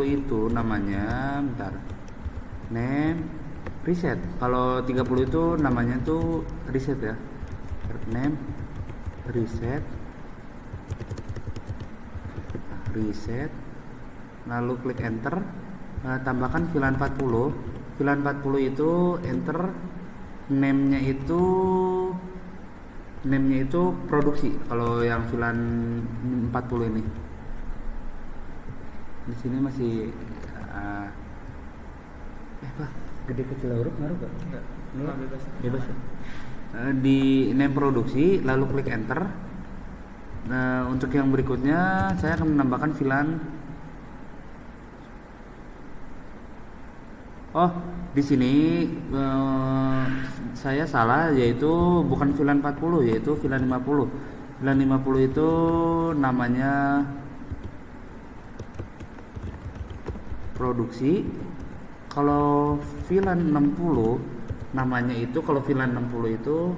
itu namanya name reset. Kalau 30 itu namanya tuh reset ya. Name reset. Reset. Lalu klik enter. Tambahkan VLAN 40. VLAN 40 itu enter. Name-nya itu produksi. Kalau yang VLAN 40 ini. Di sini masih Pak, gede kecil huruf ngaruh gak? Enggak. Bebas ya? Di name produksi, lalu klik enter. Nah, untuk yang berikutnya saya akan menambahkan VLAN. Oh, di sini saya salah, yaitu bukan VLAN 40, yaitu VLAN 50. VLAN 50 itu namanya produksi. Kalau VLAN 60 namanya itu, kalau VLAN 60 itu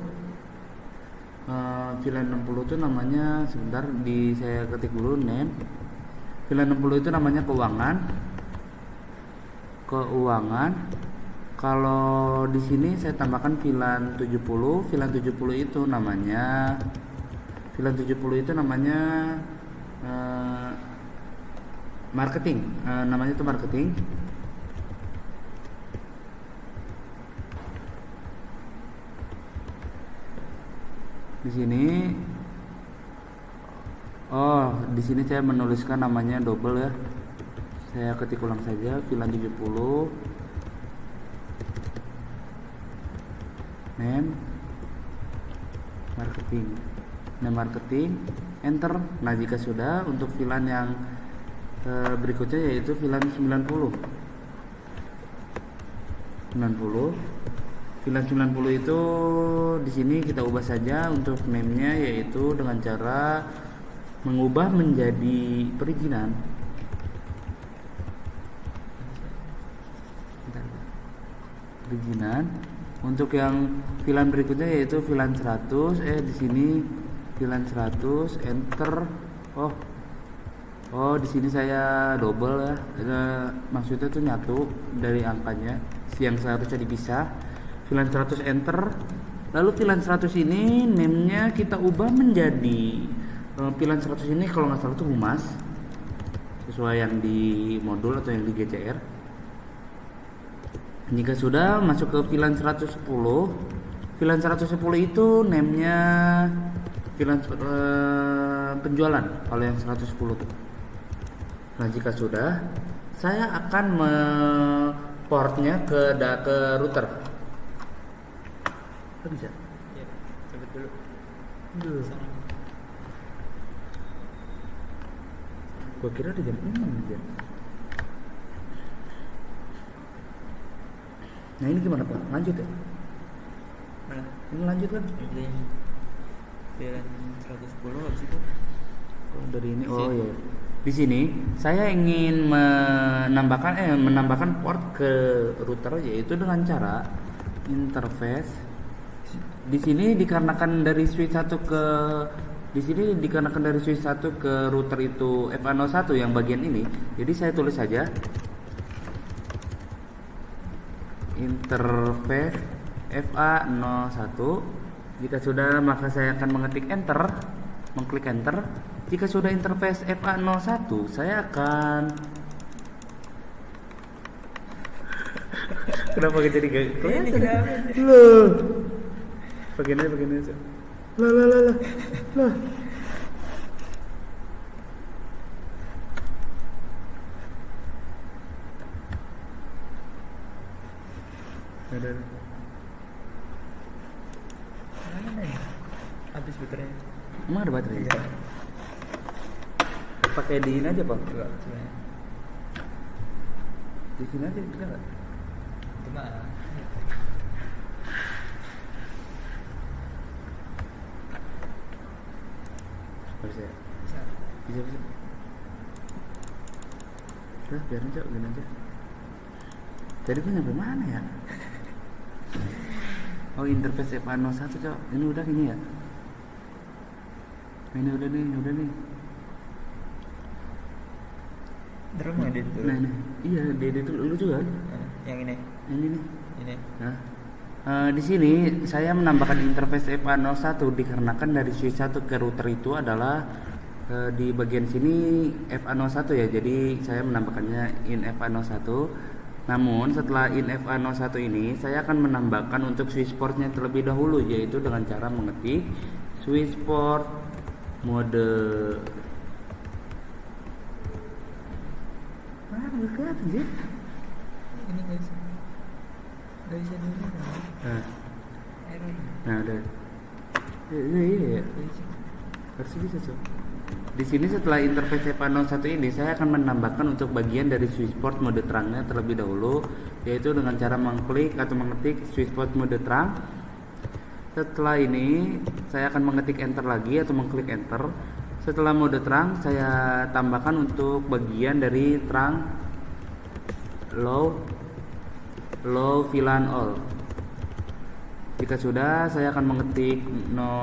VLAN 60 itu namanya, sebentar saya ketik dulu name. VLAN 60 itu namanya keuangan. Kalau di sini saya tambahkan VLAN 70. VLAN 70 itu namanya marketing. Namanya itu marketing. Di sini saya menuliskan namanya double ya. Saya ketik ulang saja, VLAN 70 name marketing, enter. Nah, jika sudah, untuk VLAN yang berikutnya yaitu VLAN 90. VLAN 90 itu di sini kita ubah saja untuk name-nya, yaitu dengan cara mengubah menjadi perizinan. Untuk yang VLAN berikutnya yaitu VLAN 100. Di sini VLAN 100 enter. Oh, di sini saya double ya. Maksudnya itu nyatu dari angkanya yang seharusnya dipisah. VLAN 100 enter. Lalu VLAN 100 ini name-nya kita ubah menjadi VLAN 100 ini kalau nggak salah itu humas, sesuai yang di modul atau yang di GCR. Jika sudah, masuk ke VLAN 110. VLAN 110 itu name-nya VLAN penjualan kalau yang 110 tuh. Nah, jika sudah, saya akan portnya ke router. Bisa? Ya, coba dulu. Gua kira di jam 6 aja. Nah, ini gimana Pak? Lanjut ya? Mana? Ini lanjut kan? Ini VLAN 110 habis itu. Oh, dari ini. Oh iya. Di sini saya ingin menambahkan port ke router, yaitu dengan cara interface. Di sini dikarenakan dari switch 1 ke router itu FA01 yang bagian ini. Jadi saya tulis saja interface FA01. Jika sudah, maka saya akan mengetik enter, mengklik enter. Jika sudah interface FA01, saya akan kenapa jadi gak Ini kenapa? loh, bagian aja. Lah. Ada. Mana ya? Habis baterainya. Emang ada baterai? Iya. Pakai di ini aja, Pak. Enggak, cuma Di sini aja bisa nggak? cuma Bisa. bisa. Bisa. Udah, biarin aja, gini aja. Tadi gue nyampe mana ya? Oh, interface FA01, Cok. Ini udah gini ya? Ini udah nih. Drum nggak di itu? Nah, ini. Iya, dia itu lu juga kan? Yang ini. Ini nih. Ini. Nah, di sini saya menambahkan interface FA01 dikarenakan dari switch 1 ke router itu adalah di bagian sini FA01 ya. Jadi saya menambahkannya in FA01. Namun setelah in FA01 ini saya akan menambahkan untuk switch portnya terlebih dahulu, yaitu dengan cara mengetik switch port mode. Mana nggak kelihatan sih? Ini guys. Nggak bisa dulu. Nah, Error. udah. Iya. Nggak bisa. Harusnya bisa, Cok. Di sini setelah interface FA01 ini saya akan menambahkan untuk bagian dari switchport mode terangnya terlebih dahulu, yaitu dengan cara mengklik atau mengetik switchport mode terang. Setelah ini saya akan mengetik enter lagi atau mengklik enter. Setelah mode terang saya tambahkan untuk bagian dari terang low VLAN all. Jika sudah, saya akan mengetik no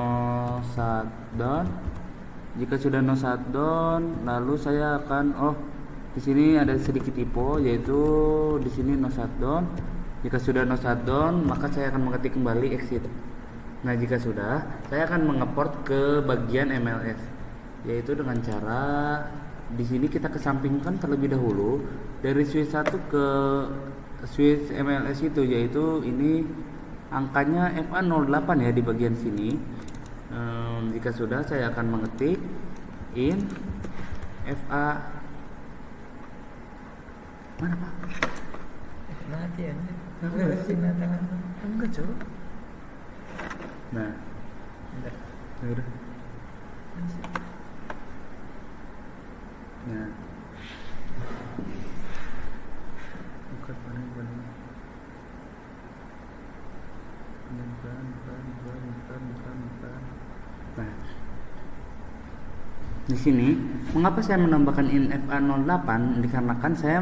shutdown. Jika sudah no shutdown, lalu saya akan di sini ada sedikit typo, yaitu di sini no shutdown. Jika sudah no shutdown, maka saya akan mengetik kembali exit. Nah, jika sudah, saya akan mengeport ke bagian MLS, yaitu dengan cara di sini kita kesampingkan terlebih dahulu dari switch 1 ke switch MLS itu, yaitu ini angkanya FA08 ya di bagian sini. Jika sudah, saya akan mengetik in FA mana, Pak? Mati ya. Enggak sih. Tangan. Enggak, Cok. Nah, Bentar. udah. Nah, bukan. Nah, di sini mengapa saya menambahkan in FA08? Dikarenakan saya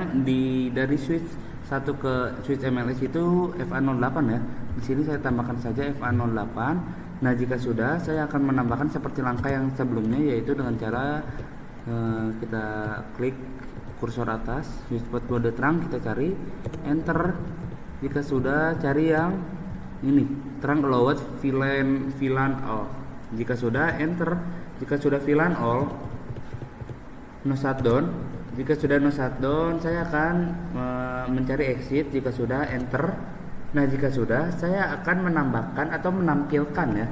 dari switch 1 ke switch MLS itu FA08 ya. Di sini saya tambahkan saja FA08. Nah, jika sudah, saya akan menambahkan seperti langkah yang sebelumnya, yaitu dengan cara kita klik kursor atas switch port mode terang, kita cari enter. Jika sudah, cari yang ini terang allowed VLAN all. Jika sudah, enter. Jika sudah VLAN all, no shutdown. Jika sudah no shutdown, saya akan mencari exit. Jika sudah, enter. Nah, jika sudah, saya akan menambahkan atau menampilkan ya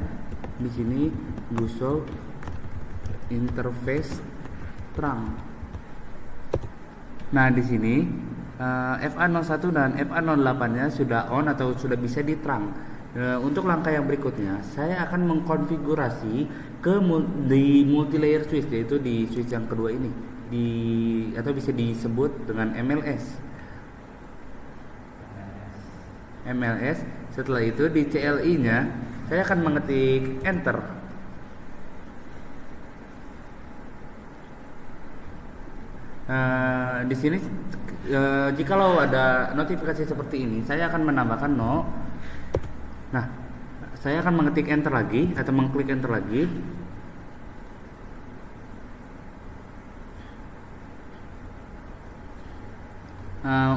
di sini Guso interface terang. Nah, di sini FA01 dan FA08-nya sudah on atau sudah bisa diterang. Untuk langkah yang berikutnya, saya akan mengkonfigurasi di multilayer switch, yaitu di switch yang kedua ini, atau bisa disebut dengan MLS. Setelah itu di CLI-nya saya akan mengetik enter. Di sini jikalau ada notifikasi seperti ini, saya akan menambahkan no. Nah, saya akan mengetik enter lagi atau mengklik enter lagi.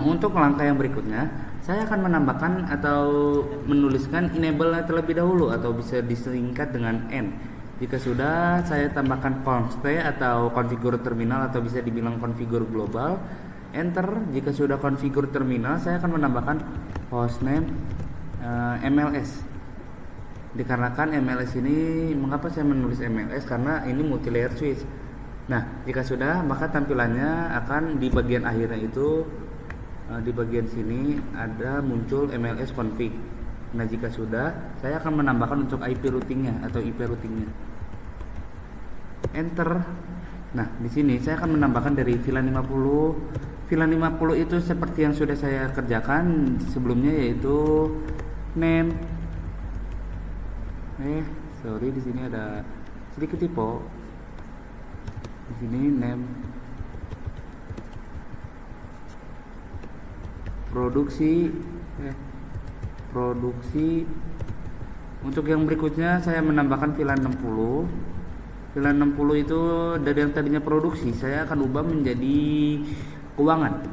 Untuk langkah yang berikutnya, saya akan menambahkan atau menuliskan enable terlebih dahulu atau bisa disingkat dengan N. Jika sudah, saya tambahkan const atau configure terminal atau bisa dibilang configure global. Enter. Jika sudah configure terminal, saya akan menambahkan hostname MLS. Dikarenakan MLS ini, mengapa saya menulis MLS? Karena ini multi layer switch. Nah, jika sudah, maka tampilannya akan di bagian akhirnya itu di bagian sini ada muncul MLS config. Nah, jika sudah, saya akan menambahkan untuk IP routingnya atau IP routingnya. Enter. Nah, di sini saya akan menambahkan dari VLAN 50. VLAN 50 itu seperti yang sudah saya kerjakan sebelumnya, yaitu name. Sorry, di sini ada sedikit typo. Di sini name. Produksi. Untuk yang berikutnya saya menambahkan VLAN 60. VLAN 60 itu dari yang tadinya produksi saya akan ubah menjadi keuangan.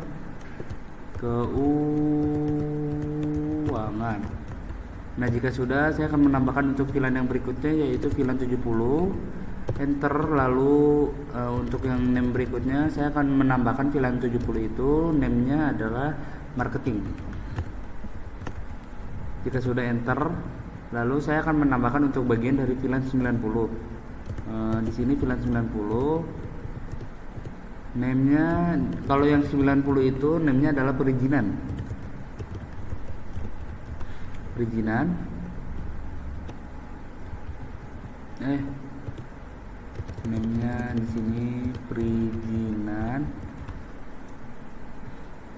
Nah, jika sudah, saya akan menambahkan untuk VLAN yang berikutnya, yaitu VLAN 70. Enter. Lalu untuk yang name berikutnya saya akan menambahkan VLAN 70 itu name-nya adalah marketing. Jika sudah enter, lalu saya akan menambahkan untuk bagian dari VLAN 90. Di sini VLAN 90 name-nya, kalau yang 90 itu name-nya adalah perizinan. Name-nya di sini perizinan.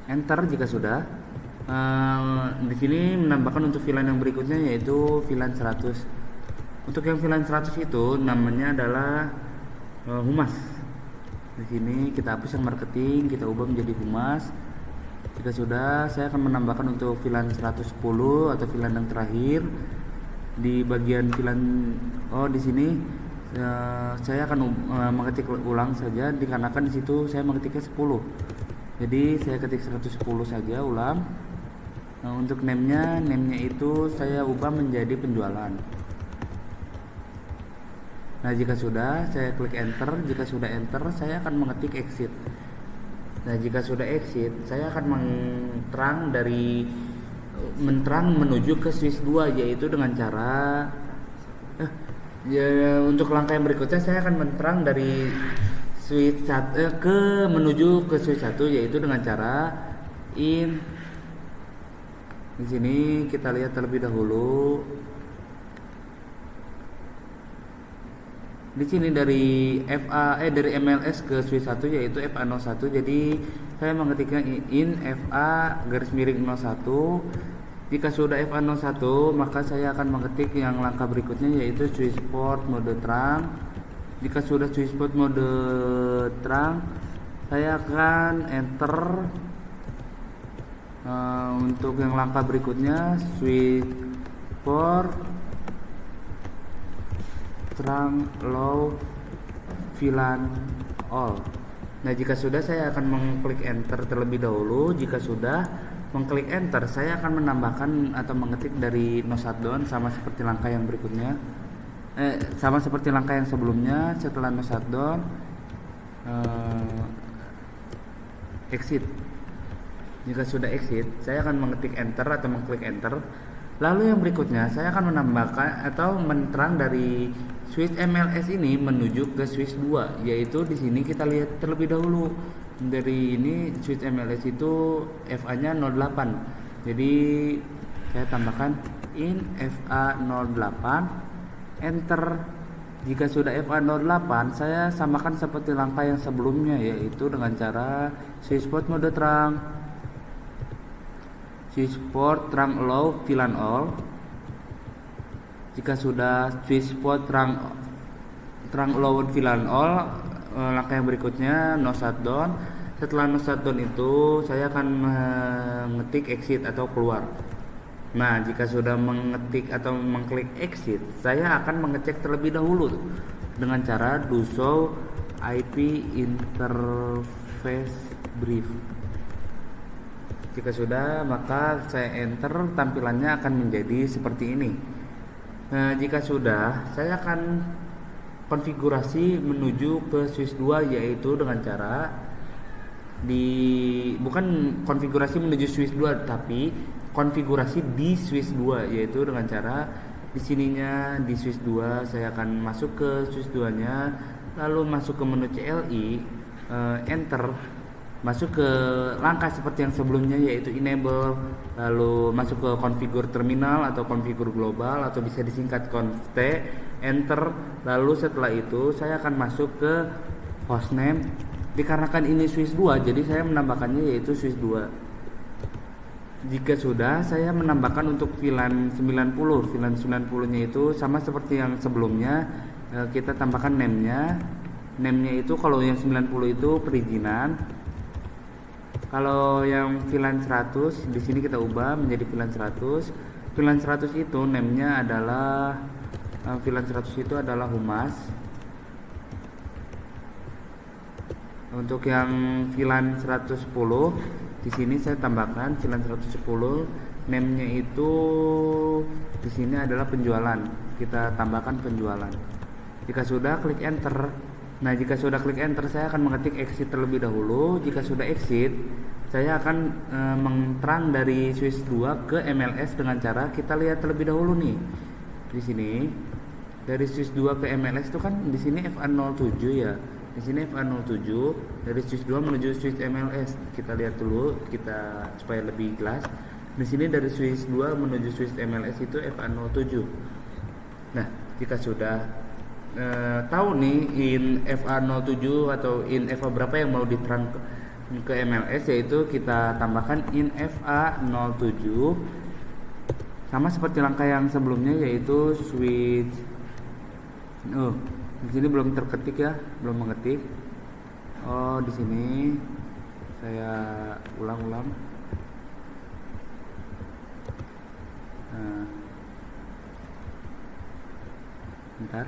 Enter jika sudah. Di sini menambahkan untuk VLAN yang berikutnya, yaitu VLAN 100. Untuk yang VLAN 100 itu namanya adalah humas. Di sini kita hapus yang marketing, kita ubah menjadi humas. Jika sudah, saya akan menambahkan untuk VLAN 110 atau VLAN yang terakhir di bagian VLAN. Di sini saya akan mengetik ulang saja, dikarenakan di situ saya mengetiknya 10. Jadi saya ketik 110 saja ulang. Untuk name-nya itu saya ubah menjadi penjualan. Nah, jika sudah, saya klik enter. Jika sudah enter, saya akan mengetik exit. Nah, jika sudah exit, saya akan menterang menuju ke switch 2, yaitu dengan cara untuk langkah yang berikutnya saya akan menterang dari switch 1 menuju ke switch 1, yaitu dengan cara di sini kita lihat terlebih dahulu. Di sini dari dari MLS ke switch 1, yaitu FA01. Jadi saya mengetiknya FA_01. Jika sudah FA01, maka saya akan mengetik yang langkah berikutnya, yaitu switch port mode terang. Jika sudah switch port mode terang, saya akan enter. Untuk yang langkah berikutnya, switch port terang low VLAN all. Nah, jika sudah, saya akan mengklik enter terlebih dahulu. Jika sudah mengklik enter, saya akan menambahkan atau mengetik dari no shutdown sama seperti langkah yang berikutnya. Sama seperti langkah yang sebelumnya. Setelah no shutdown, exit. Jika sudah exit, saya akan mengetik enter atau mengklik enter. Lalu yang berikutnya, saya akan menambahkan atau menerang dari switch MLS ini menuju ke switch 2, yaitu di sini kita lihat terlebih dahulu. Dari ini switch MLS itu FA-nya 08. Jadi saya tambahkan FA08, enter. Jika sudah FA08, saya samakan seperti langkah yang sebelumnya, yaitu dengan cara switch port mode terang, switch port terang low VLAN all. Jika sudah switch port terang low VLAN all, langkah yang berikutnya no shutdown. Setelah no shutdown itu, saya akan mengetik exit atau keluar. Nah, jika sudah mengetik atau mengklik exit, saya akan mengecek terlebih dahulu dengan cara do show IP interface brief. Jika sudah, maka saya enter, tampilannya akan menjadi seperti ini. Nah, jika sudah, saya akan konfigurasi menuju ke switch 2, yaitu dengan cara bukan konfigurasi menuju switch 2, tapi konfigurasi di switch 2, yaitu dengan cara di sininya di switch 2 saya akan masuk ke switch 2-nya, lalu masuk ke menu CLI, enter, masuk ke langkah seperti yang sebelumnya, yaitu enable, lalu masuk ke configure terminal atau configure global atau bisa disingkat conft, enter. Lalu setelah itu saya akan masuk ke hostname. Dikarenakan ini switch 2, jadi saya menambahkannya yaitu switch 2. Jika sudah, saya menambahkan untuk VLAN 90. VLAN 90-nya itu sama seperti yang sebelumnya, kita tambahkan name-nya. Name-nya itu kalau yang 90 itu perizinan. Kalau yang VLAN 100 di sini kita ubah menjadi VLAN 100. VLAN 100 itu name-nya adalah VLAN 100 itu adalah humas. Untuk yang VLAN 110 di sini saya tambahkan VLAN 110, name-nya itu di sini adalah penjualan. Kita tambahkan penjualan. Jika sudah, klik enter. Nah, jika sudah klik enter, saya akan mengetik exit terlebih dahulu. Jika sudah exit, saya akan menterang dari switch 2 ke MLS dengan cara kita lihat terlebih dahulu nih. Di sini dari switch 2 ke MLS itu kan di sini FA07 ya. Di sini FA07, dari switch 2 menuju switch MLS. Kita lihat dulu kita supaya lebih jelas. Di sini dari switch 2 menuju switch MLS itu FA07. Nah, jika sudah tahu nih in FA07 atau in FA berapa yang mau diterang ke MLS, yaitu kita tambahkan in FA07 sama seperti langkah yang sebelumnya, yaitu switch. Di sini belum terketik ya, belum mengetik. Di sini saya ulang-ulang. Bentar.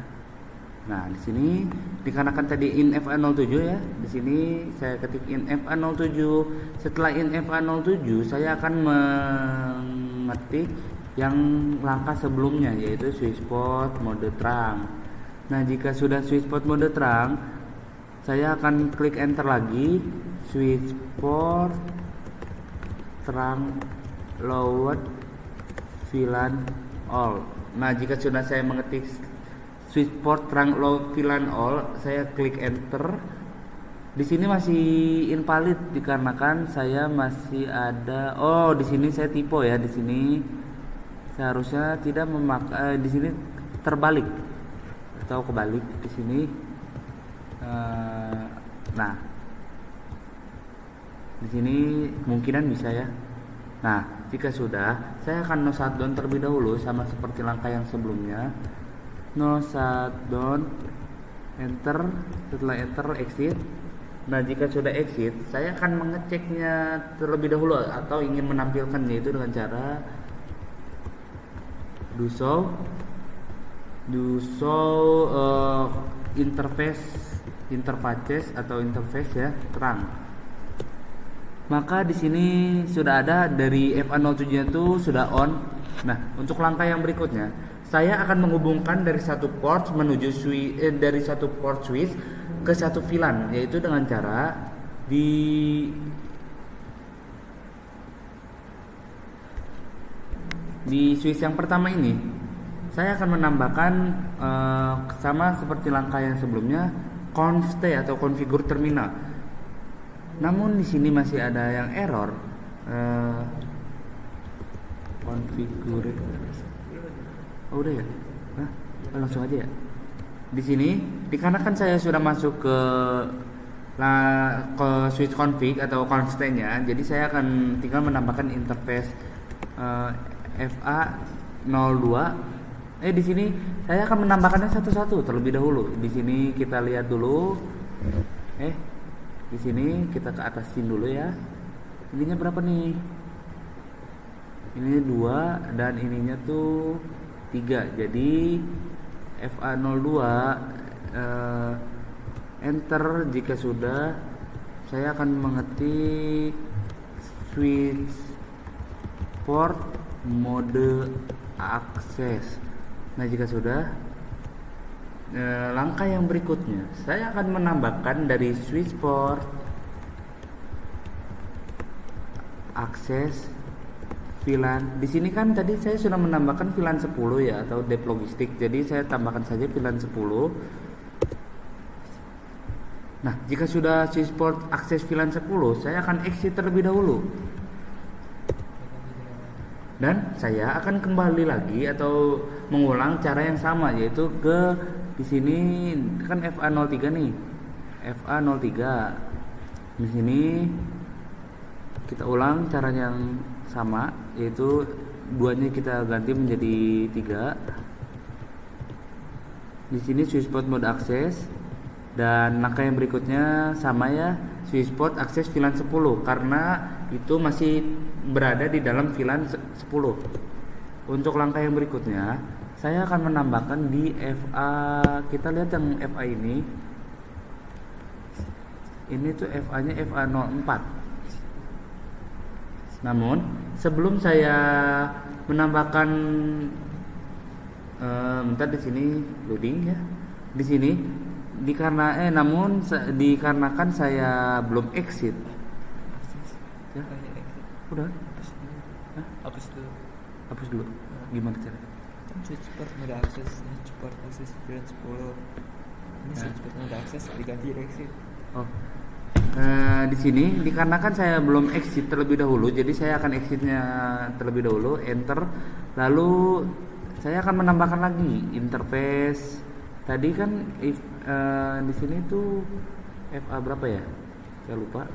Nah, di sini dikarenakan tadi in FA07 ya, di sini saya ketik in FA07. Setelah in FA07, saya akan mengetik yang langkah sebelumnya, yaitu switch port mode terang. Nah, jika sudah switch port mode terang, saya akan klik enter lagi, switch port terang lowered VLAN all. Nah, jika sudah saya mengetik switch port terang low VLAN all, saya klik enter. Di sini masih invalid dikarenakan saya masih ada. Di sini saya typo ya. Di sini seharusnya tidak memakai. Di sini terbalik atau kebalik di sini. Nah, di sini kemungkinan bisa ya. Nah, jika sudah, saya akan no shutdown terlebih dahulu sama seperti langkah yang sebelumnya. No shutdown, enter. Setelah enter, exit. Nah, jika sudah exit, saya akan mengeceknya terlebih dahulu atau ingin menampilkannya itu dengan cara do show interface atau interface ya, terang. Maka di sini sudah ada dari FA07 itu sudah on. Nah, untuk langkah yang berikutnya, saya akan menghubungkan dari satu port menuju dari satu port switch ke satu VLAN, yaitu dengan cara di switch yang pertama ini saya akan menambahkan sama seperti langkah yang sebelumnya, conft atau configure terminal. Namun di sini masih ada yang error, configure. Udah ya? Langsung aja ya. Di sini dikarenakan saya sudah masuk ke switch config atau const-nya, jadi saya akan tinggal menambahkan interface FA02. Di sini saya akan menambahkannya satu-satu terlebih dahulu. Di sini kita lihat dulu. Di sini kita ke atasin dulu ya. Ininya berapa nih? Ini 2 dan ininya tuh 3. Jadi FA02 enter. Jika sudah, saya akan mengetik switch port mode akses. Nah, jika sudah, langkah yang berikutnya saya akan menambahkan dari switch port akses VLAN. Di sini kan tadi saya sudah menambahkan VLAN 10 ya, atau dep logistik. Jadi saya tambahkan saja VLAN 10. Nah, jika sudah switch port akses VLAN 10, saya akan exit terlebih dahulu. Dan saya akan kembali lagi atau mengulang cara yang sama, yaitu ke di sini kan FA03 nih. FA03. Di sini kita ulang cara yang sama, yaitu duanya kita ganti menjadi 3. Di sini switch port mode akses, dan langkah yang berikutnya sama ya, switch port akses VLAN 10 karena itu masih berada di dalam VLAN 10. Untuk langkah yang berikutnya saya akan menambahkan di FA. Kita lihat yang FA ini tuh FA nya FA04. Namun sebelum saya menambahkan bentar, di sini loading ya. Di sini dikarenakan saya belum exit. Ya. Udah. Hapus dulu. Gimana cara? Switch port mode akses, switch port akses VLAN 10. Ini switch port mode akses diganti exit. Oh. Di sini dikarenakan saya belum exit terlebih dahulu, jadi saya akan exitnya terlebih dahulu, enter. Lalu saya akan menambahkan lagi interface. Tadi kan di sini tuh FA berapa ya? Saya lupa.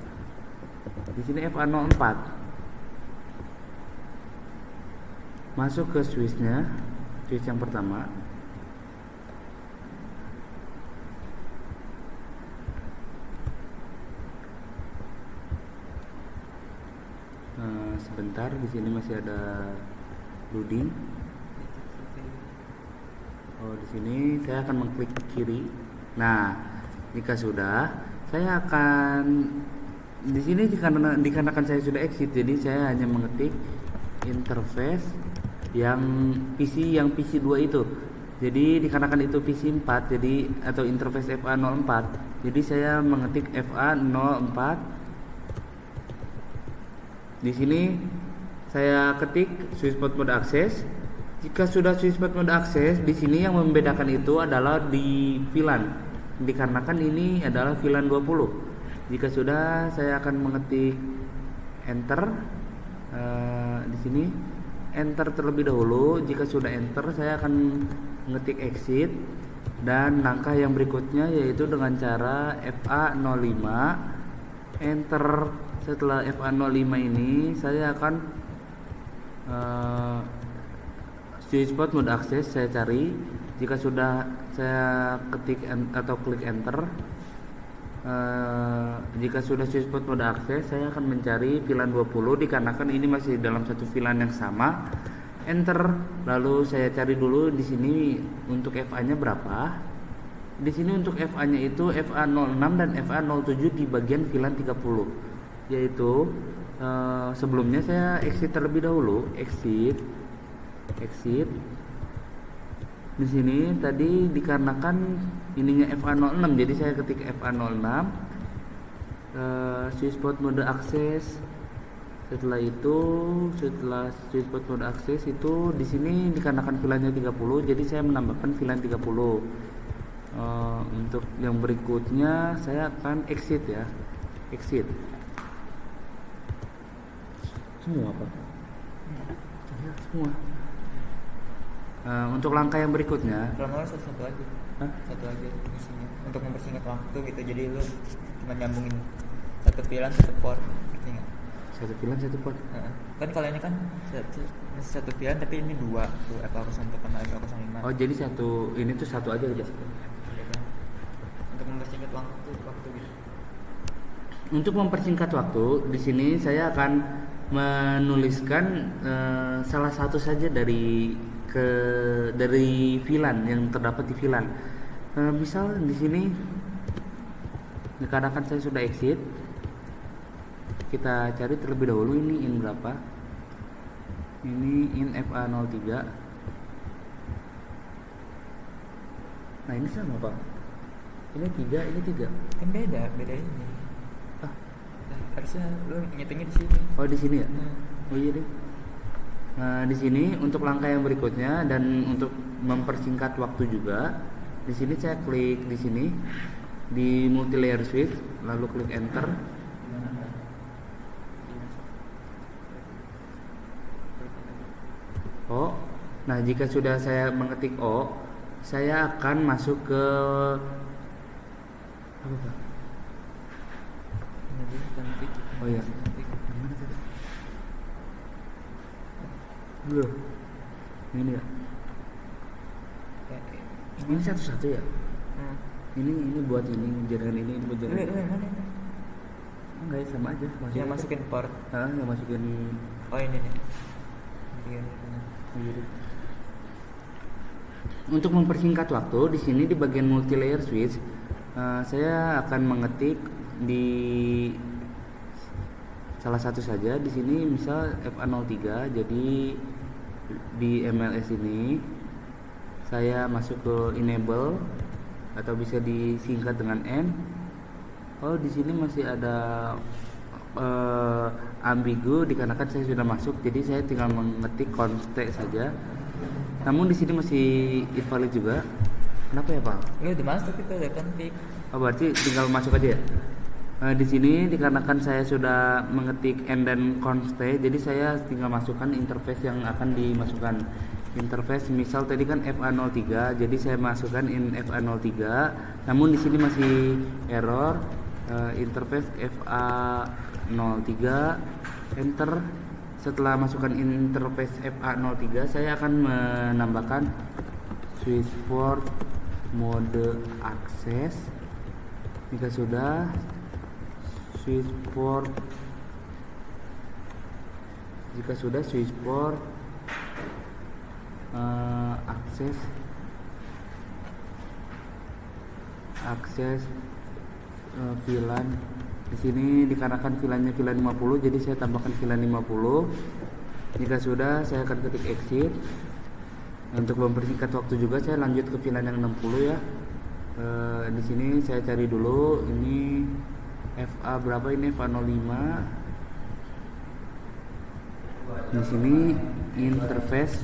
Di sini FA04. Masuk ke switchnya, switch yang pertama. Sebentar, di sini masih ada loading. Oh, di sini saya akan mengklik kiri. Nah, jika sudah, saya akan di sini dikarenakan saya sudah exit, jadi saya hanya mengetik interface yang PC 2 itu. Jadi dikarenakan itu PC 4, jadi atau interface FA04. Jadi saya mengetik FA04. Di sini saya ketik switch port mode akses. Jika sudah switch port mode akses, di sini yang membedakan itu adalah di VLAN. Dikarenakan ini adalah VLAN 20. Jika sudah, saya akan mengetik enter. Di sini enter terlebih dahulu. Jika sudah enter, saya akan mengetik exit, dan langkah yang berikutnya yaitu dengan cara FA05 enter. Setelah FA05 ini saya akan switch port mode akses saya cari. Jika sudah, saya ketik atau klik enter. Jika sudah switch port mode akses, saya akan mencari VLAN 20 dikarenakan ini masih dalam satu VLAN yang sama. Enter. Lalu saya cari dulu di sini untuk FA-nya berapa. Di sini untuk FA-nya itu FA06 dan FA07 di bagian VLAN 30. Yaitu sebelumnya saya exit terlebih dahulu. Exit. Di sini tadi dikarenakan ininya FA06, jadi saya ketik FA06. Switch port mode akses. Setelah switch port mode akses itu di sini dikarenakan VLAN-nya 30, jadi saya menambahkan VLAN 30. Untuk yang berikutnya saya akan exit ya. Exit. Semua apa? Ya, semua. Untuk langkah yang berikutnya, Kalau satu lagi. Hah? Satu lagi isinya untuk mempersingkat waktu gitu. Jadi lu cuma nyambungin satu VLAN satu port, gitu nggak? satu VLAN satu port. Kan kalau ini kan satu VLAN tapi ini dua, tuh FA01 sama FA05. Oh, jadi ini tuh satu aja gitu. Untuk mempersingkat waktu gitu. Untuk mempersingkat waktu, di sini saya akan menuliskan salah satu saja dari VLAN yang terdapat di VLAN. Misal di sini dikarenakan saya sudah exit, kita cari terlebih dahulu ini in berapa. Ini in FA03. Nah ini sama Pak, ini 3, ini 3. Kan beda ini. Ah, Nah, harusnya lu ngitungnya di sini. oh di sini ya? Nah, Oh iya deh. Nah, di sini untuk langkah yang berikutnya dan untuk mempersingkat waktu juga, di sini saya klik di sini di multi layer switch, lalu klik enter. O. Nah, jika sudah saya mengetik O, saya akan masuk ke apa Pak? ini dia cantik. Oh iya. Cantik. Yang mana tadi? Loh. Ini ya. Ini satu-satu ya? Hmm. Ini buat ini, jaringan ini buat Lu jaringan. yang mana ini? Enggak ya, sama aja. Yang masukin port. Yang masukin. Oh ini nih. Ini. Iya. Untuk mempersingkat waktu, di sini di bagian multi layer switch, saya akan mengetik di salah satu saja. Di sini misal FA03, jadi di MLS ini saya masuk ke enable atau bisa disingkat dengan N. Oh, di sini masih ada ambigu dikarenakan saya sudah masuk, jadi saya tinggal mengetik const saja. Namun di sini masih invalid juga. Kenapa ya Pak? Lu udah masuk itu udah config. Oh, berarti tinggal masuk aja ya? Di sini dikarenakan saya sudah mengetik and then const, jadi saya tinggal masukkan interface yang akan dimasukkan. Interface misal tadi kan FA03, jadi saya masukkan in FA03. Namun di sini masih error. Interface FA03, enter. Setelah masukkan interface FA03, saya akan menambahkan switchport mode akses. Jika sudah, switchport akses VLAN. Di sini dikarenakan VLAN-nya VLAN 50, jadi saya tambahkan VLAN 50. Jika sudah, saya akan ketik exit. Untuk mempersingkat waktu juga, saya lanjut ke VLAN yang 60 ya. Di sini saya cari dulu ini FA berapa, ini FA05. Di sini interface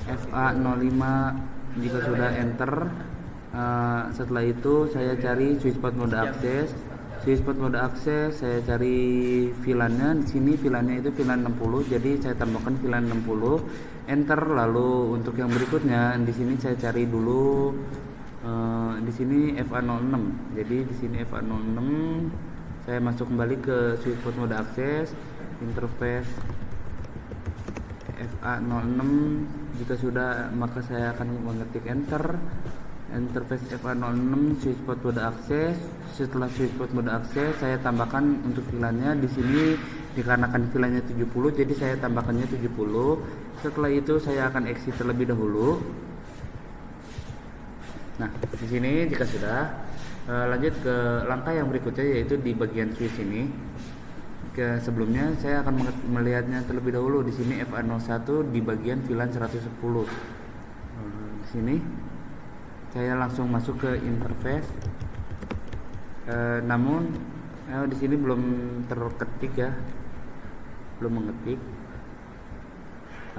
FA05. Jika sudah enter, setelah itu saya cari switchport mode akses. Switchport mode akses saya cari VLAN-nya. Di sini VLAN-nya itu VLAN 60, jadi saya tambahkan VLAN 60, enter. Lalu untuk yang berikutnya di sini saya cari dulu di sini FA06. Jadi di sini FA06 saya masuk kembali ke switchport mode akses, interface FA06. Jika sudah, maka saya akan mengetik enter. Interface FA06 switchport mode akses. Setelah switchport mode akses, saya tambahkan untuk VLAN-nya. Di sini dikarenakan VLAN-nya 70, jadi saya tambahkannya 70. Setelah itu saya akan exit terlebih dahulu. Nah, di sini jika sudah, lanjut ke langkah yang berikutnya, yaitu di bagian switch ini. Sebelumnya saya akan melihatnya terlebih dahulu. Di sini FA01 di bagian VLAN 110. Di sini saya langsung masuk ke interface. Namun di sini belum terketik ya, belum mengetik.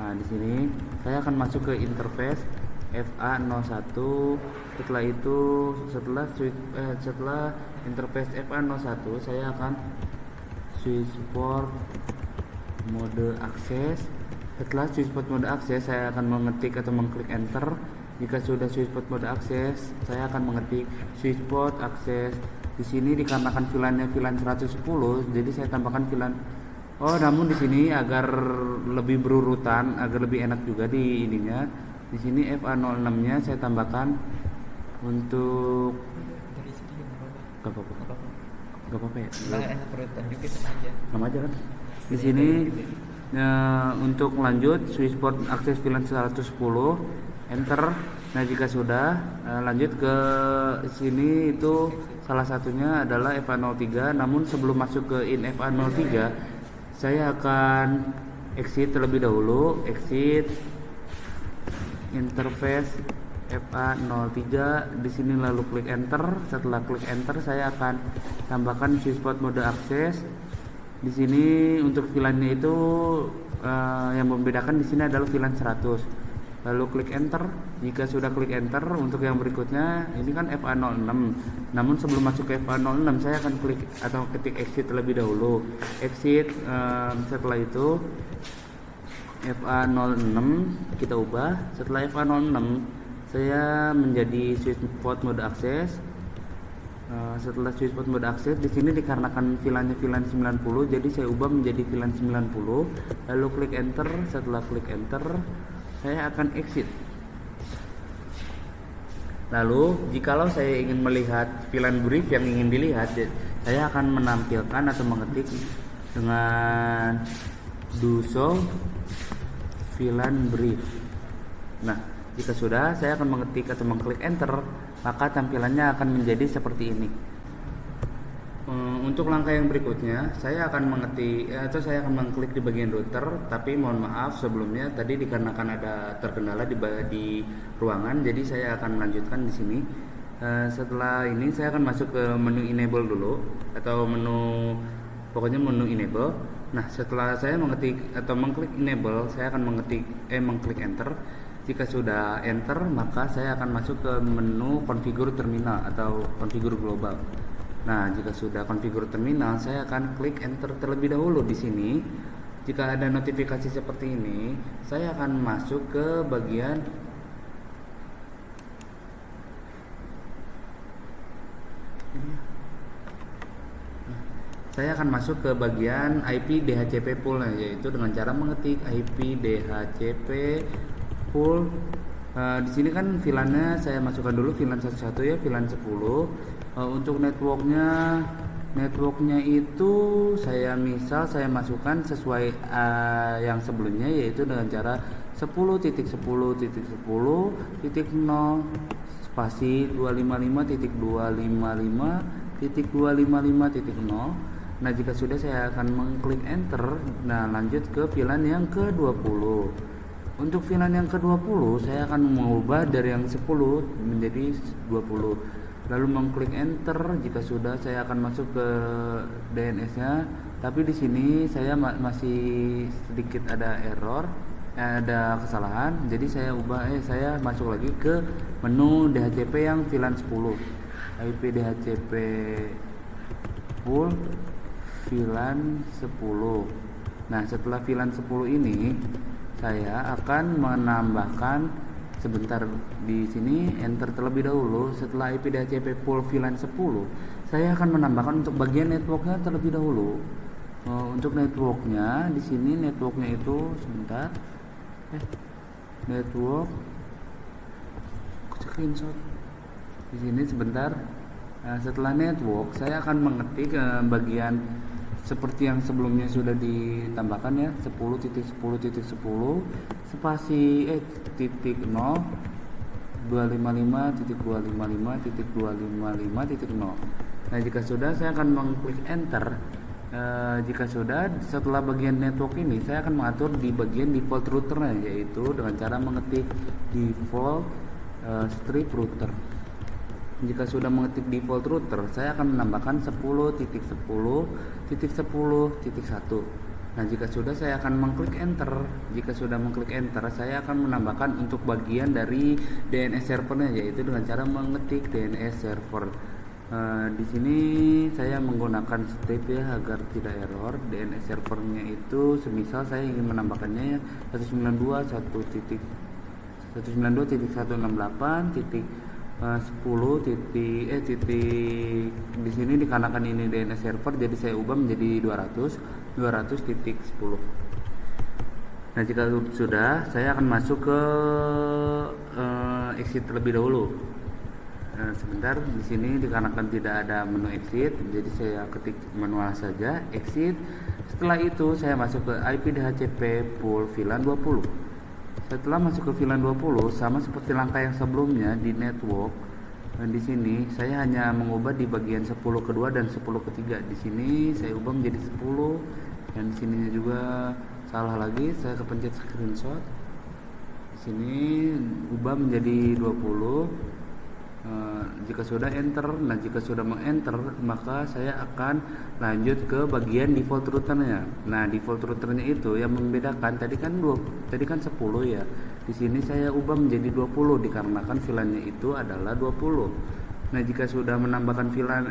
Nah, di sini saya akan masuk ke interface FA01. Setelah itu, setelah interface FA01, saya akan switchport mode akses. Setelah switchport mode akses, saya akan mengetik atau mengklik enter. Jika sudah switchport mode akses, saya akan mengetik switchport akses. Di sini dikarenakan VLAN-nya VLAN 110, jadi saya tambahkan VLAN. Oh, namun di sini agar lebih berurutan, agar lebih enak juga di ininya. Di sini FA06-nya saya tambahkan untuk Dari sini gak apa-apa. apa-apa. Gak apa-apa ya. Nah, enak berurutan juga sama aja. Sama aja kan. Di sini untuk lanjut switchport akses VLAN 110, enter. Nah, jika sudah, lanjut ke sini. Itu salah satunya adalah FA03. Namun sebelum masuk ke INFA03, saya akan exit terlebih dahulu. Exit interface FA03 di sini, lalu klik enter. Setelah klik enter, saya akan tambahkan switchport mode akses. Di sini untuk VLAN-nya itu yang membedakan di sini adalah VLAN 100. Lalu klik enter. Jika sudah klik enter, untuk yang berikutnya ini kan FA06. Namun sebelum masuk ke FA06, saya akan klik atau ketik exit terlebih dahulu. Exit. Setelah itu FA06 kita ubah. Setelah FA06, saya menjadi switchport mode akses. Setelah switchport mode akses, di sini dikarenakan VLAN-nya VLAN 90, jadi saya ubah menjadi VLAN 90. Lalu klik enter. Setelah klik enter, saya akan exit. Lalu jikalau saya ingin melihat VLAN brief yang ingin dilihat, saya akan menampilkan atau mengetik dengan do show VLAN brief. Nah, jika sudah, saya akan mengetik atau mengklik enter, maka tampilannya akan menjadi seperti ini. Untuk langkah yang berikutnya, saya akan mengetik atau saya akan mengklik di bagian router. Tapi mohon maaf sebelumnya tadi dikarenakan ada terkendala di ruangan, jadi saya akan melanjutkan di sini. Setelah ini saya akan masuk ke menu enable dulu, atau pokoknya menu enable. Nah, setelah saya mengetik atau mengklik enable, saya akan mengklik enter. Jika sudah enter, maka saya akan masuk ke menu configure terminal atau configure global. Nah, jika sudah configure terminal, saya akan klik enter terlebih dahulu di sini. Jika ada notifikasi seperti ini, saya akan masuk ke bagian IP DHCP pool, yaitu dengan cara mengetik IP DHCP pool. Di sini kan VLAN-nya saya masukkan dulu VLAN 11 ya, VLAN 10. Untuk networknya itu saya masukkan sesuai yang sebelumnya, yaitu dengan cara 10.10.10.0 spasi 255.255.255.0. Nah, jika sudah, saya akan mengklik enter. Nah, lanjut ke VLAN yang ke-20. Untuk VLAN yang ke-20, saya akan mengubah dari yang 10 menjadi 20. Lalu mengklik enter. Jika sudah, saya akan masuk ke DNS-nya. Tapi di sini saya masih sedikit ada error, ada kesalahan. Jadi saya masuk lagi ke menu DHCP yang VLAN 10. IP DHCP pool VLAN 10. Nah, setelah VLAN 10 ini, saya akan menambahkan sebentar di sini, enter terlebih dahulu. Setelah IP DHCP pool VLAN 10, saya akan menambahkan untuk bagian networknya terlebih dahulu. Untuk networknya di sini, networknya itu sebentar. Network screenshot di sini sebentar. Setelah network, saya akan mengetik bagian seperti yang sebelumnya sudah ditambahkan ya, 10.10.10 spasi titik 0 255.255.255.0. Nah, jika sudah, saya akan mengklik enter. Jika sudah, setelah bagian network ini, saya akan mengatur di bagian default routernya, yaitu dengan cara mengetik default strip router. Jika sudah mengetik default router, saya akan menambahkan 10.10.10.1. Nah, jika sudah, saya akan mengklik enter. Jika sudah mengklik enter, saya akan menambahkan untuk bagian dari DNS servernya, yaitu dengan cara mengetik DNS server. Di sini saya menggunakan strip ya, agar tidak error. DNS servernya itu semisal saya ingin menambahkannya 192.168.10 di sini dikarenakan ini DNS server, jadi saya ubah menjadi 200.10. Nah, jika sudah, saya akan masuk ke exit terlebih dahulu. Sebentar, di sini dikarenakan tidak ada menu exit, jadi saya ketik manual saja exit. Setelah itu, saya masuk ke IP DHCP pool VLAN 20. Setelah masuk ke VLAN 20, sama seperti langkah yang sebelumnya di network, dan di sini saya hanya mengubah di bagian 10 kedua dan 10 ketiga. Di sini saya ubah menjadi 10, dan di sininya juga salah lagi, saya kepencet screenshot. Di sini ubah menjadi 20. Jika sudah enter, nah jika sudah mengenter, maka saya akan lanjut ke bagian default routernya. Nah, default routernya itu yang membedakan tadi kan 10 ya. Di sini saya ubah menjadi 20 dikarenakan VLAN-nya itu adalah 20. Nah, jika sudah menambahkan VLAN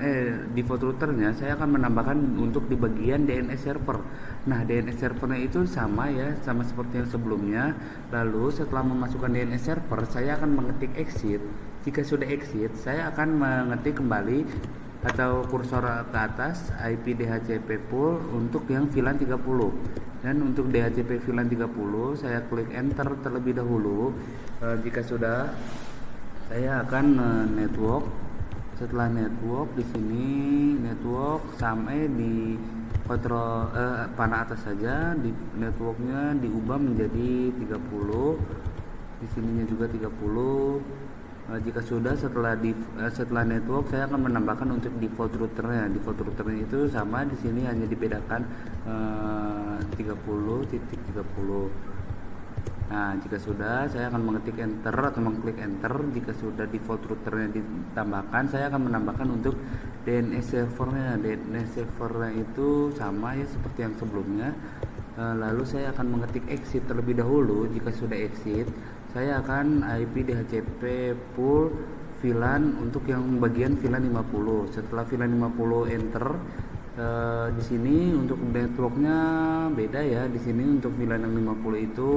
default routernya, saya akan menambahkan untuk di bagian DNS server. Nah, DNS servernya itu sama ya, sama seperti yang sebelumnya. Lalu setelah memasukkan DNS server, saya akan mengetik exit. Jika sudah exit, saya akan mengetik kembali atau kursor ke atas IP DHCP pool untuk yang VLAN 30. Dan untuk DHCP VLAN 30, saya klik enter terlebih dahulu. Jika sudah, saya akan network. Setelah network, di sini network sampai di kontrol panah atas saja, di networknya diubah menjadi 30. Di sininya juga 30. Jika sudah, setelah network, saya akan menambahkan untuk default routernya. Default routernya itu sama, di sini hanya dibedakan 30.30. Nah, jika sudah, saya akan mengetik enter atau mengklik enter. Jika sudah default routernya ditambahkan, saya akan menambahkan untuk DNS servernya. DNS servernya itu sama ya seperti yang sebelumnya. Lalu saya akan mengetik exit terlebih dahulu. Jika sudah exit, saya akan IP DHCP pool VLAN untuk yang bagian VLAN 50. Setelah VLAN 50 enter, di sini untuk networknya beda ya. Di sini untuk VLAN yang 50 itu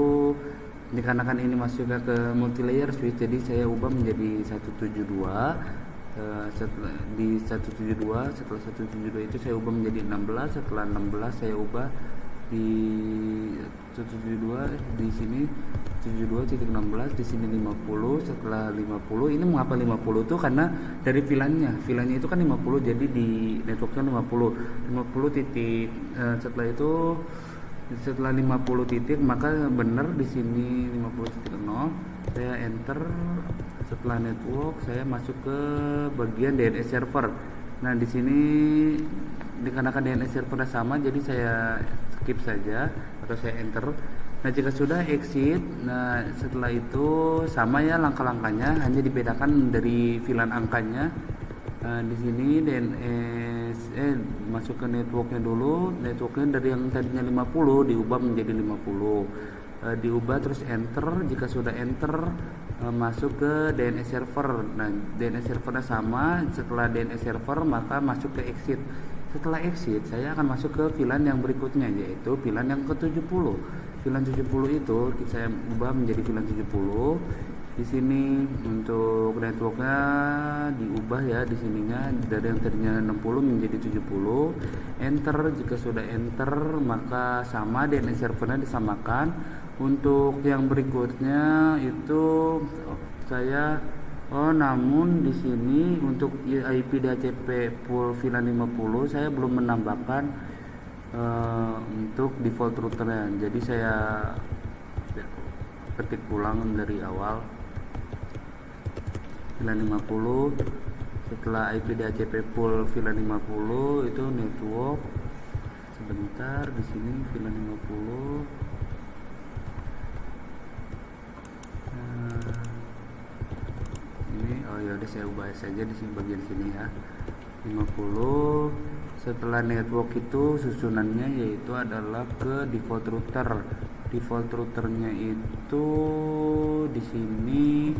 dikarenakan ini masuknya ke multilayer switch, jadi saya ubah menjadi 172. Setelah 172 itu saya ubah menjadi 16. Setelah 16 saya ubah di 172, di sini 72.16, di sini 50. Setelah 50, ini mengapa 50 tuh karena dari VLAN-nya itu kan 50, jadi di networknya 50 titik. Setelah 50 titik, maka benar di sini 50.0. Saya enter. Setelah network, saya masuk ke bagian DNS server. Nah, di sini dikarenakan DNS servernya sama, jadi saya skip saja atau saya enter. Nah, jika sudah exit, nah setelah itu sama ya langkah-langkahnya, hanya dibedakan dari VLAN angkanya. Di sini DNS masuk ke networknya dulu. Networknya dari yang tadinya 50 diubah menjadi 50. Diubah terus enter. Jika sudah enter, masuk ke DNS server. Nah, DNS servernya sama. Setelah DNS server, maka masuk ke exit. Setelah exit, saya akan masuk ke VLAN yang berikutnya, yaitu VLAN yang ke-70. VLAN 70 itu saya ubah menjadi VLAN 70. Di sini untuk networknya diubah ya, di sininya dari yang tadinya 60 menjadi 70. Enter. Jika sudah enter, maka sama DNS servernya disamakan. Untuk yang berikutnya itu namun di sini untuk IP DHCP pool VLAN 50 saya belum menambahkan untuk default routernya. Jadi saya ketik ulang dari awal VLAN 50. Setelah IP DHCP pool VLAN 50 itu network. Sebentar, di sini VLAN 50. Yaudah saya ubah saja di sini bagian sini ya. 50. Setelah network itu susunannya yaitu adalah ke default router. Default routernya itu di sini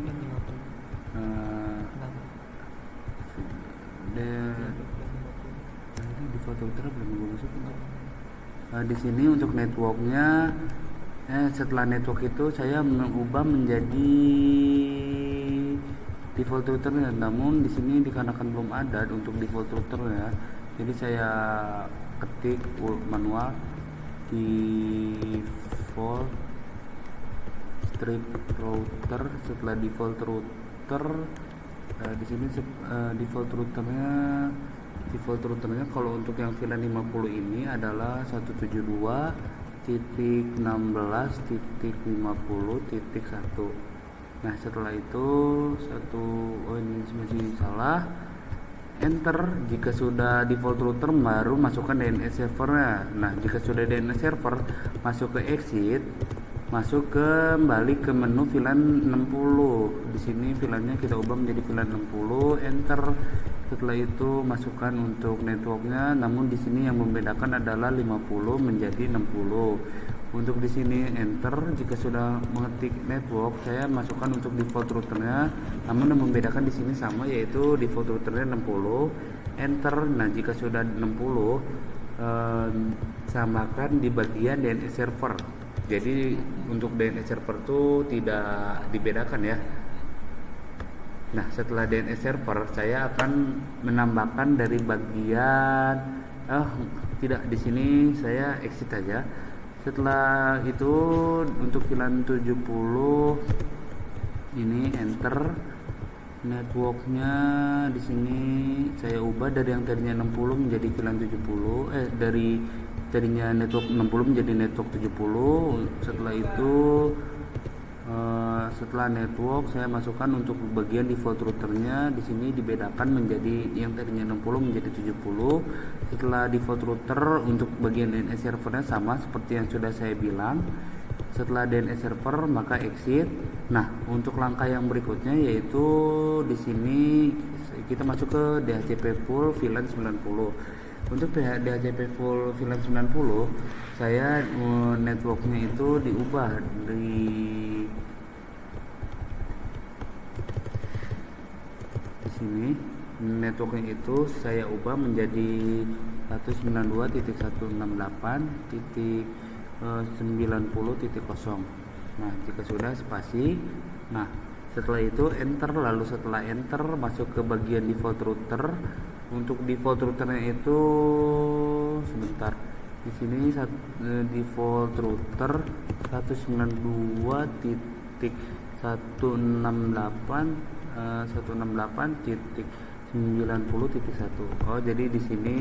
default router belum masuk. Di sini untuk networknya setelah network itu saya mengubah menjadi default routernya, namun di sini dikarenakan belum ada untuk default routernya, jadi saya ketik manual default strip router. Setelah default router, di sini default routernya kalau untuk yang VLAN 50 ini adalah 172. titik 16 titik 50 titik 1. Nah setelah itu ini masih salah, enter. Jika sudah default router baru masukkan DNS servernya. Nah jika sudah DNS server, masuk ke exit, masuk kembali ke menu VLAN 60. Di sini VLAN-nya kita ubah menjadi VLAN 60, enter. Setelah itu masukkan untuk networknya, namun di sini yang membedakan adalah 50 menjadi 60. Untuk di sini enter. Jika sudah mengetik network, saya masukkan untuk default routernya, namun yang membedakan di sini sama, yaitu default routernya 60, enter. Nah jika sudah 60, samakan di bagian DNS server. Jadi untuk DNS server itu tidak dibedakan ya. Nah setelah DNS server, saya akan menambahkan dari bagian tidak, di sini saya exit aja. Setelah itu untuk VLAN 70 ini enter. Networknya di sini saya ubah dari yang tadinya 60 menjadi VLAN 70, dari tadinya network 60 menjadi network 70. Setelah itu setelah network saya masukkan untuk bagian default routernya, di sini dibedakan menjadi yang tadinya 60 menjadi 70. Setelah default router untuk bagian DNS servernya sama seperti yang sudah saya bilang. Setelah DNS server maka exit. Nah, untuk langkah yang berikutnya yaitu di sini kita masuk ke DHCP full VLAN 90. Untuk DHCP full VLAN 90, saya networknya itu diubah di sini. Networknya itu saya ubah menjadi 192.168.90.0. Nah jika sudah spasi. Nah setelah itu enter. Lalu setelah enter masuk ke bagian default router. Untuk default routernya itu sebentar, di sini default router 192.168.90.1. Oh jadi di sini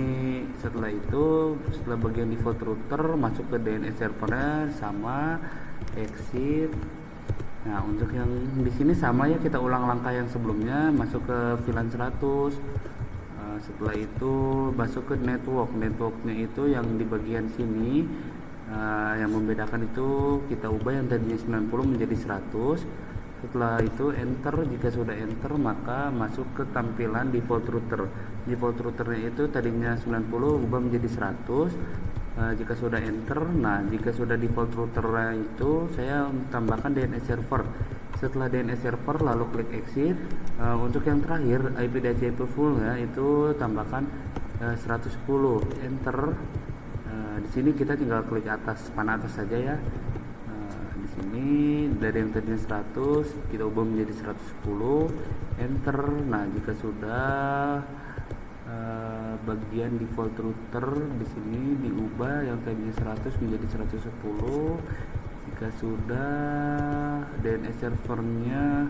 setelah itu, setelah bagian default router masuk ke DNS servernya sama, exit. Nah untuk yang di sini sama ya, kita ulang langkah yang sebelumnya, masuk ke VLAN 100. Setelah itu masuk ke networknya itu yang di bagian sini, yang membedakan itu kita ubah yang tadinya 90 menjadi 100. Setelah itu enter. Jika sudah enter maka masuk ke tampilan default router. Default routernya itu tadinya 90 ubah menjadi 100. Jika sudah enter, nah jika sudah default routernya itu saya tambahkan DNS server. Setelah DNS server lalu klik exit. Untuk yang terakhir IP DHCP full ya, itu tambahkan 110, enter. Di sini kita tinggal klik atas, panah atas saja ya. Di sini dari yang tadinya 100 kita ubah menjadi 110, enter. Nah jika sudah bagian default router di sini diubah yang tadinya 100 menjadi 110. Jika sudah DNS servernya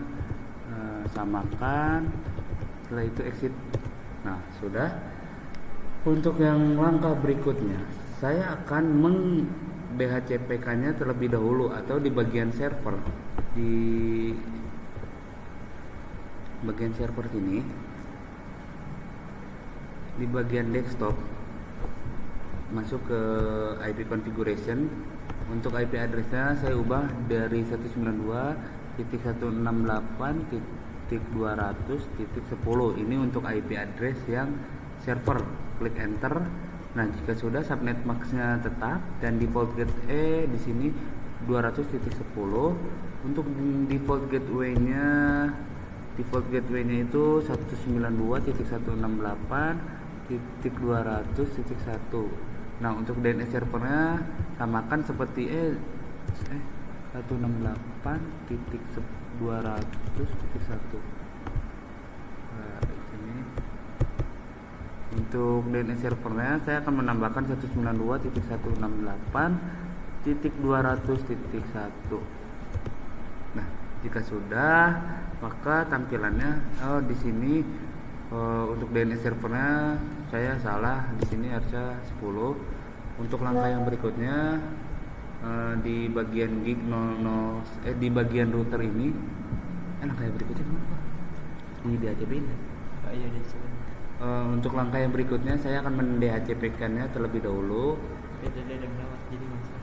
samakan, setelah itu exit. Nah sudah. Untuk yang langkah berikutnya, saya akan DHCP nya terlebih dahulu, atau di bagian server, di bagian server sini, di bagian desktop masuk ke IP configuration. Untuk IP addressnya saya ubah dari 192.168.200.10. Ini untuk IP address yang server. Klik enter. Nah jika sudah, subnet maxnya tetap dan default gateway di sini 200.10. Untuk default gateway-nya itu 192.168.200.1. Nah untuk DNS servernya samakan seperti 168.200.1. Untuk DNS servernya saya akan menambahkan 192.168.200.1. Nah jika sudah, maka tampilannya di sini untuk DNS servernya saya salah, di sini harusnya 10. Untuk langkah yang berikutnya di bagian gig 00 di bagian router ini langkah yang berikutnya kenapa di DHCP ini. Iya di sini. Untuk langkah yang berikutnya saya akan men-DHCP-kannya terlebih dahulu. Dia udah lewat jadi nggak usah.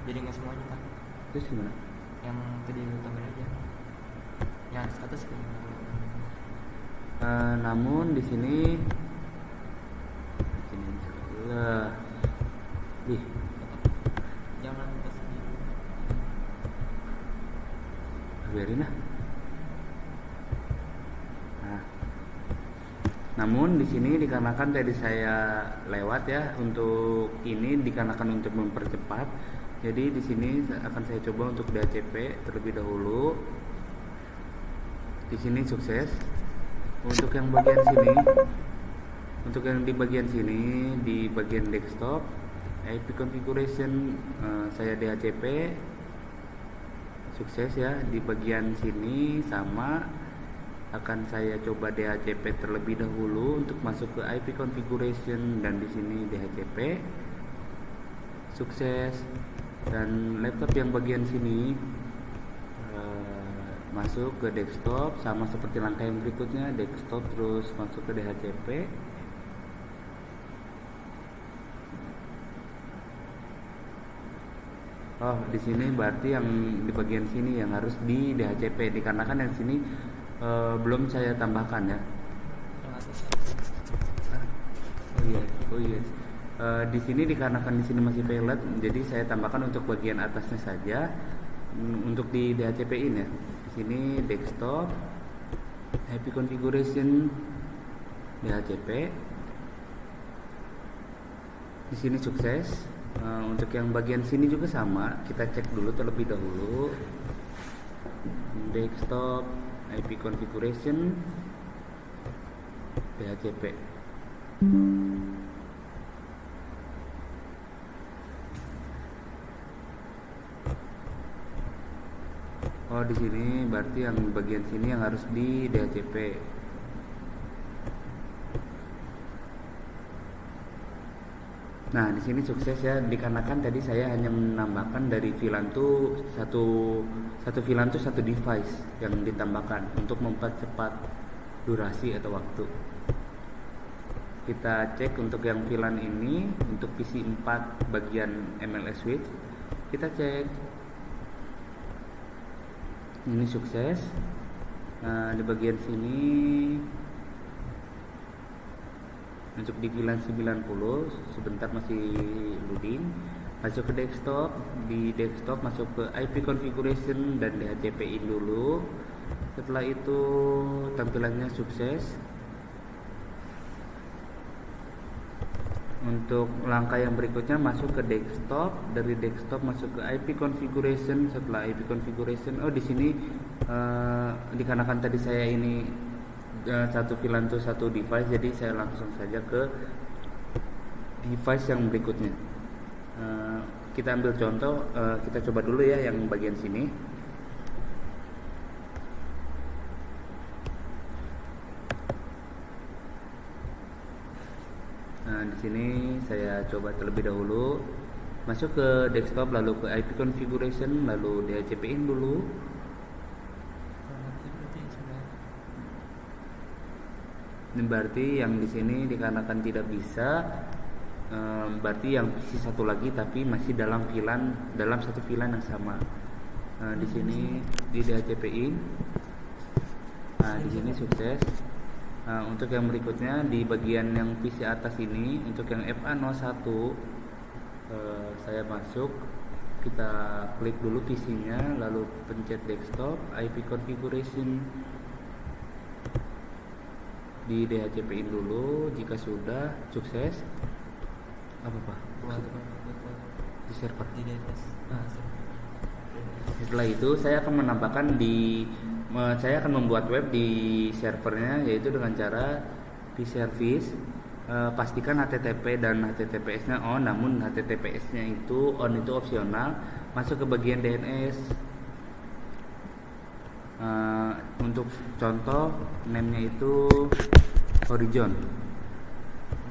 Jadi nggak semuanya kan. Terus gimana? Yang tadi lu tambahin aja. Yang atas kan. Namun di sini Jangan pas di biarin lah. Namun di sini dikarenakan tadi saya lewat ya, untuk ini dikarenakan untuk mempercepat. Jadi di sini akan saya coba untuk DHCP terlebih dahulu. Di sini sukses. Untuk yang bagian sini, untuk yang di bagian sini di bagian desktop IP configuration saya DHCP sukses ya. Di bagian sini sama akan saya coba DHCP terlebih dahulu untuk masuk ke IP configuration, dan di sini DHCP sukses. Dan laptop yang bagian sini masuk ke desktop sama seperti langkah yang berikutnya, desktop terus masuk ke DHCP. Oh, di sini berarti yang di bagian sini yang harus di DHCP dikarenakan yang sini belum saya tambahkan ya. yang atas. Oh iya. Di sini dikarenakan di sini masih pilot, jadi saya tambahkan untuk bagian atasnya saja untuk di DHCP-in ya. Di sini desktop, IP configuration, DHCP. Di sini sukses. Untuk yang bagian sini juga sama, kita cek dulu terlebih dahulu. Desktop, IP configuration, DHCP. Oh, di sini berarti yang bagian sini yang harus di DHCP. Nah, di sini sukses ya, dikarenakan tadi saya hanya menambahkan dari VLAN tuh satu VLAN tuh satu device yang ditambahkan untuk mempercepat durasi atau waktu. Kita cek untuk yang VLAN ini untuk PC 4 bagian MLS switch. Kita cek. Ini sukses. Nah, di bagian sini untuk di VLAN 90 sebentar masih loading. Masuk ke desktop, di desktop masuk ke IP configuration dan DHCP-in dulu. Setelah itu tampilannya sukses. Untuk langkah yang berikutnya masuk ke desktop, dari desktop masuk ke IP configuration. Setelah IP configuration, di sini dikarenakan tadi saya ini satu VLAN itu satu device, jadi saya langsung saja ke device yang berikutnya. Kita ambil contoh, kita coba dulu ya yang bagian sini. Nah, di sini saya coba terlebih dahulu masuk ke desktop, lalu ke IP configuration, lalu DHCP-in dulu. Ini berarti yang di sini dikarenakan tidak bisa, berarti yang PC satu lagi tapi masih dalam VLAN, dalam satu VLAN yang sama. Di sini di DHCP-in. Nah, di sini sukses. Untuk yang berikutnya di bagian yang PC atas ini, untuk yang FA01 saya masuk, kita klik dulu PC-nya, lalu pencet desktop, IP configuration, di DHCP-in dulu. Jika sudah sukses, apa Pak? Di server. Setelah itu saya akan menambahkan saya akan membuat web di servernya, yaitu dengan cara vService. Pastikan HTTP dan HTTPS-nya on, namun HTTPS-nya itu on itu opsional. Masuk ke bagian DNS. Untuk contoh, name-nya itu Horizon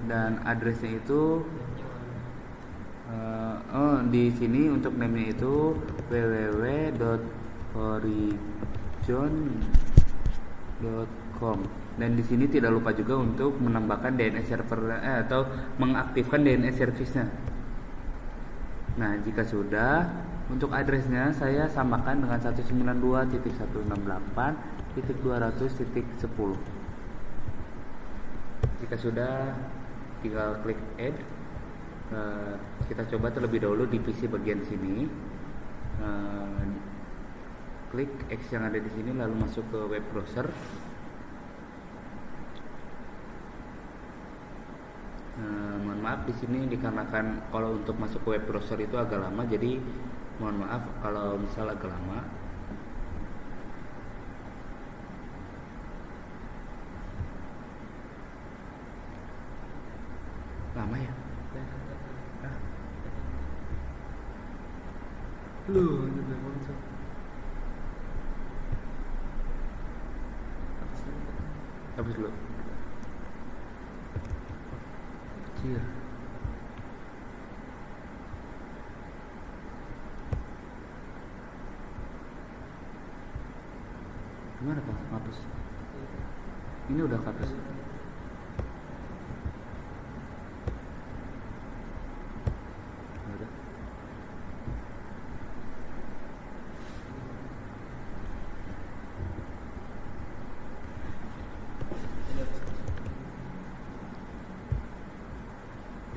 dan address-nya itu Di sini untuk name-nya itu www.horizon.com, dan di sini tidak lupa juga untuk menambahkan DNS server atau mengaktifkan DNS service-nya. Nah, jika sudah, untuk address-nya saya samakan dengan 192.168.200.10. Jika sudah, tinggal klik add. Kita coba terlebih dahulu di PC bagian sini. Klik X yang ada di sini lalu masuk ke web browser. Mohon maaf di sini dikarenakan kalau untuk masuk ke web browser itu agak lama, jadi mohon maaf kalau misal agak lama. Lama ya? Loh, habis dulu. Kecil. Gimana Pak? Hapus. Ini udah hapus. Udah.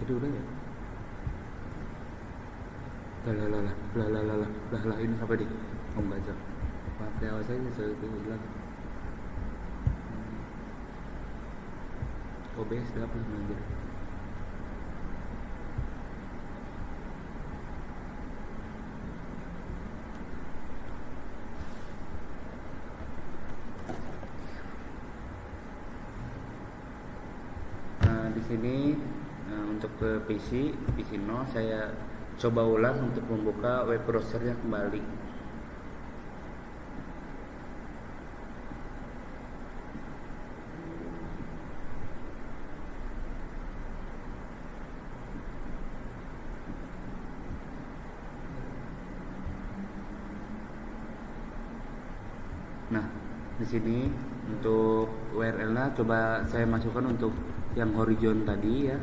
Jadi udah ya? Lah ini sampai di membaca. Pakai awas aja saya itu bilang. OBS dapat mengajar. Di sini untuk ke PC 0 saya coba ulang untuk membuka web browsernya kembali. Nah, di sini untuk URL-nya coba saya masukkan untuk yang horizon tadi ya.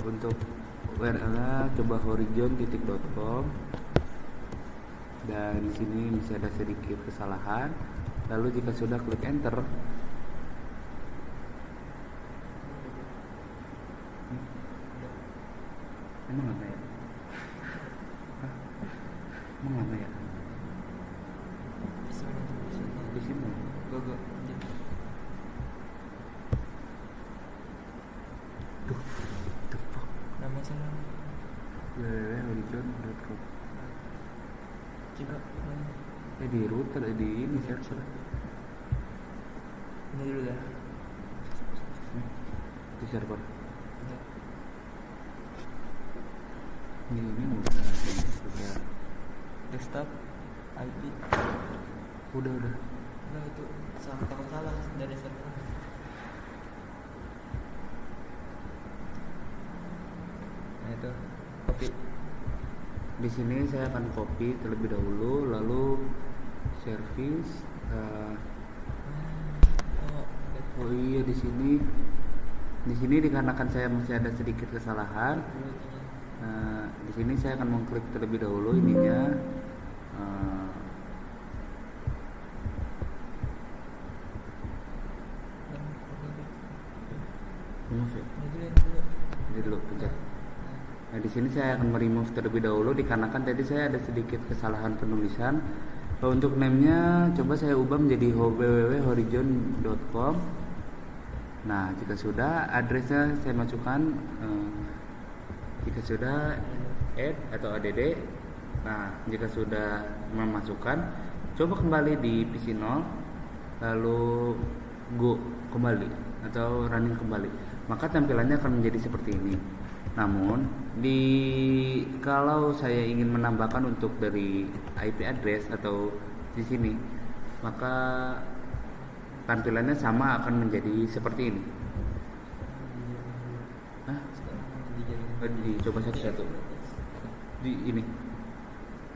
Untuk URL-nya coba horizon.com, dan di sini masih ada sedikit kesalahan. Lalu jika sudah klik enter. Emang apa ya? Emang apa ya? Di sini. Go. Duh, the fuck. Nama saya www.horizon.com. coba Di router, di ini server. ini dulu ya. Di server. Udah. Ini udah. Desktop IP Udah. nah itu takut salah dari server. Nah itu copy. Di sini saya akan copy terlebih dahulu, lalu service. Oh iya, di sini dikarenakan saya masih ada sedikit kesalahan. Di sini saya akan mengklik terlebih dahulu ininya. Jadi dulu pencet. Nah, di sini saya akan meremove terlebih dahulu dikarenakan tadi saya ada sedikit kesalahan penulisan. Untuk name-nya coba saya ubah menjadi www.horizon.com. Nah, jika sudah, addressnya saya masukkan. Jika sudah, add atau add. Nah, jika sudah memasukkan, coba kembali di PC 0, lalu go kembali atau running kembali, maka tampilannya akan menjadi seperti ini. Namun kalau saya ingin menambahkan untuk dari IP address atau di sini, maka tampilannya sama akan menjadi seperti ini. Dicoba satu-satu. Ini.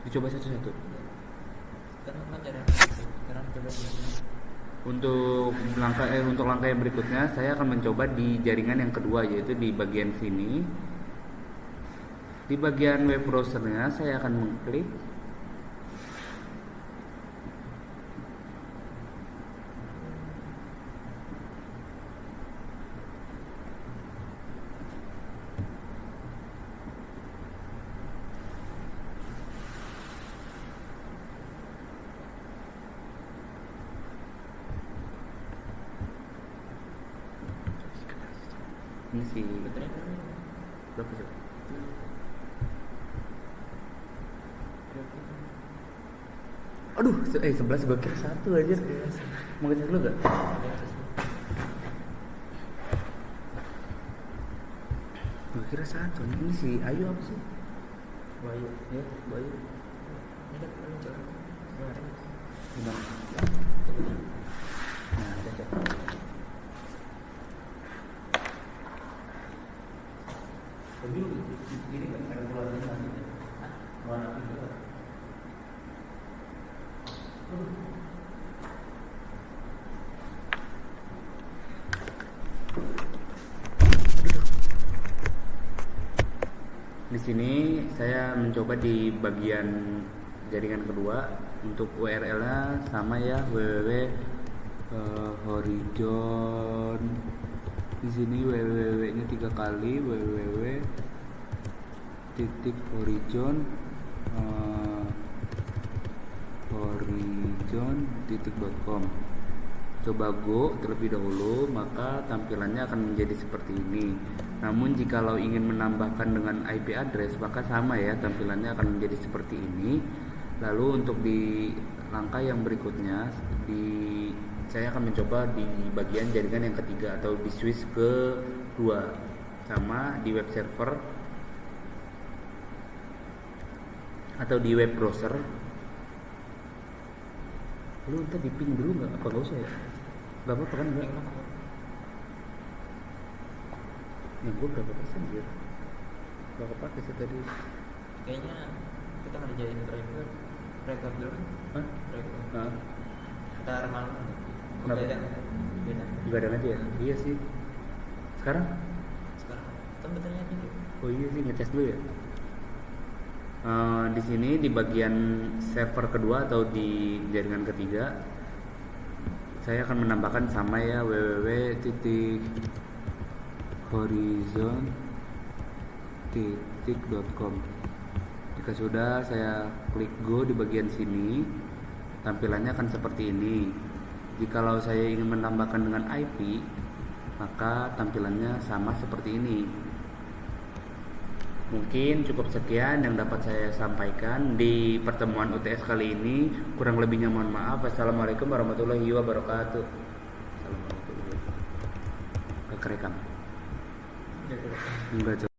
Dicoba satu-satu. Sekarang kan cara sekarang coba dulu. Untuk langkah yang berikutnya saya akan mencoba di jaringan yang kedua, yaitu di bagian sini. Di bagian web browsernya saya akan mengklik. Ini sih berapa sih? Aduh, 11 gue kira 1 aja. Mau ngecek dulu gak? Gue kira 1. Ini si Ayu apa sih? Bayu. Ya, Bayu. Ini kan coba. Gimana? Nah, cek. Tapi ini kan ada keluarnya nanti. Warna itu kan. Di sini saya mencoba di bagian jaringan kedua. Untuk URL-nya sama ya, www.horizon. Di sini www-nya 3 kali, www.horizon.com. Coba go terlebih dahulu, maka tampilannya akan menjadi seperti ini. Namun jikalau ingin menambahkan dengan IP address, maka sama ya, tampilannya akan menjadi seperti ini. Lalu untuk di langkah yang berikutnya, saya akan mencoba di bagian jaringan yang ketiga atau di switch ke 2, sama di web server atau di web browser. Lu ntar di ping dulu nggak? Apa nggak usah ya? Gak apa-apa kan? Enggak. Yang gue berapa persen dia? Gak kepake sih tadi. Kayaknya kita nggak dijadiin driver dulu kan? Hah? Driver. Kita remalan. Kenapa? Beda. Gak ada aja ya? Iya sih. Sekarang? Kan betulnya gitu. Oh iya sih, ngecas dulu ya. Di sini di bagian server kedua atau di jaringan ketiga, saya akan menambahkan sama ya, www.horizon.com. Jika sudah, saya klik go di bagian sini, tampilannya akan seperti ini. Jikalau saya ingin menambahkan dengan IP, maka tampilannya sama seperti ini. Mungkin cukup sekian yang dapat saya sampaikan di pertemuan UTS kali ini. Kurang lebihnya mohon maaf. Assalamualaikum warahmatullahi wabarakatuh. Assalamualaikum. Kerekam. Enggak.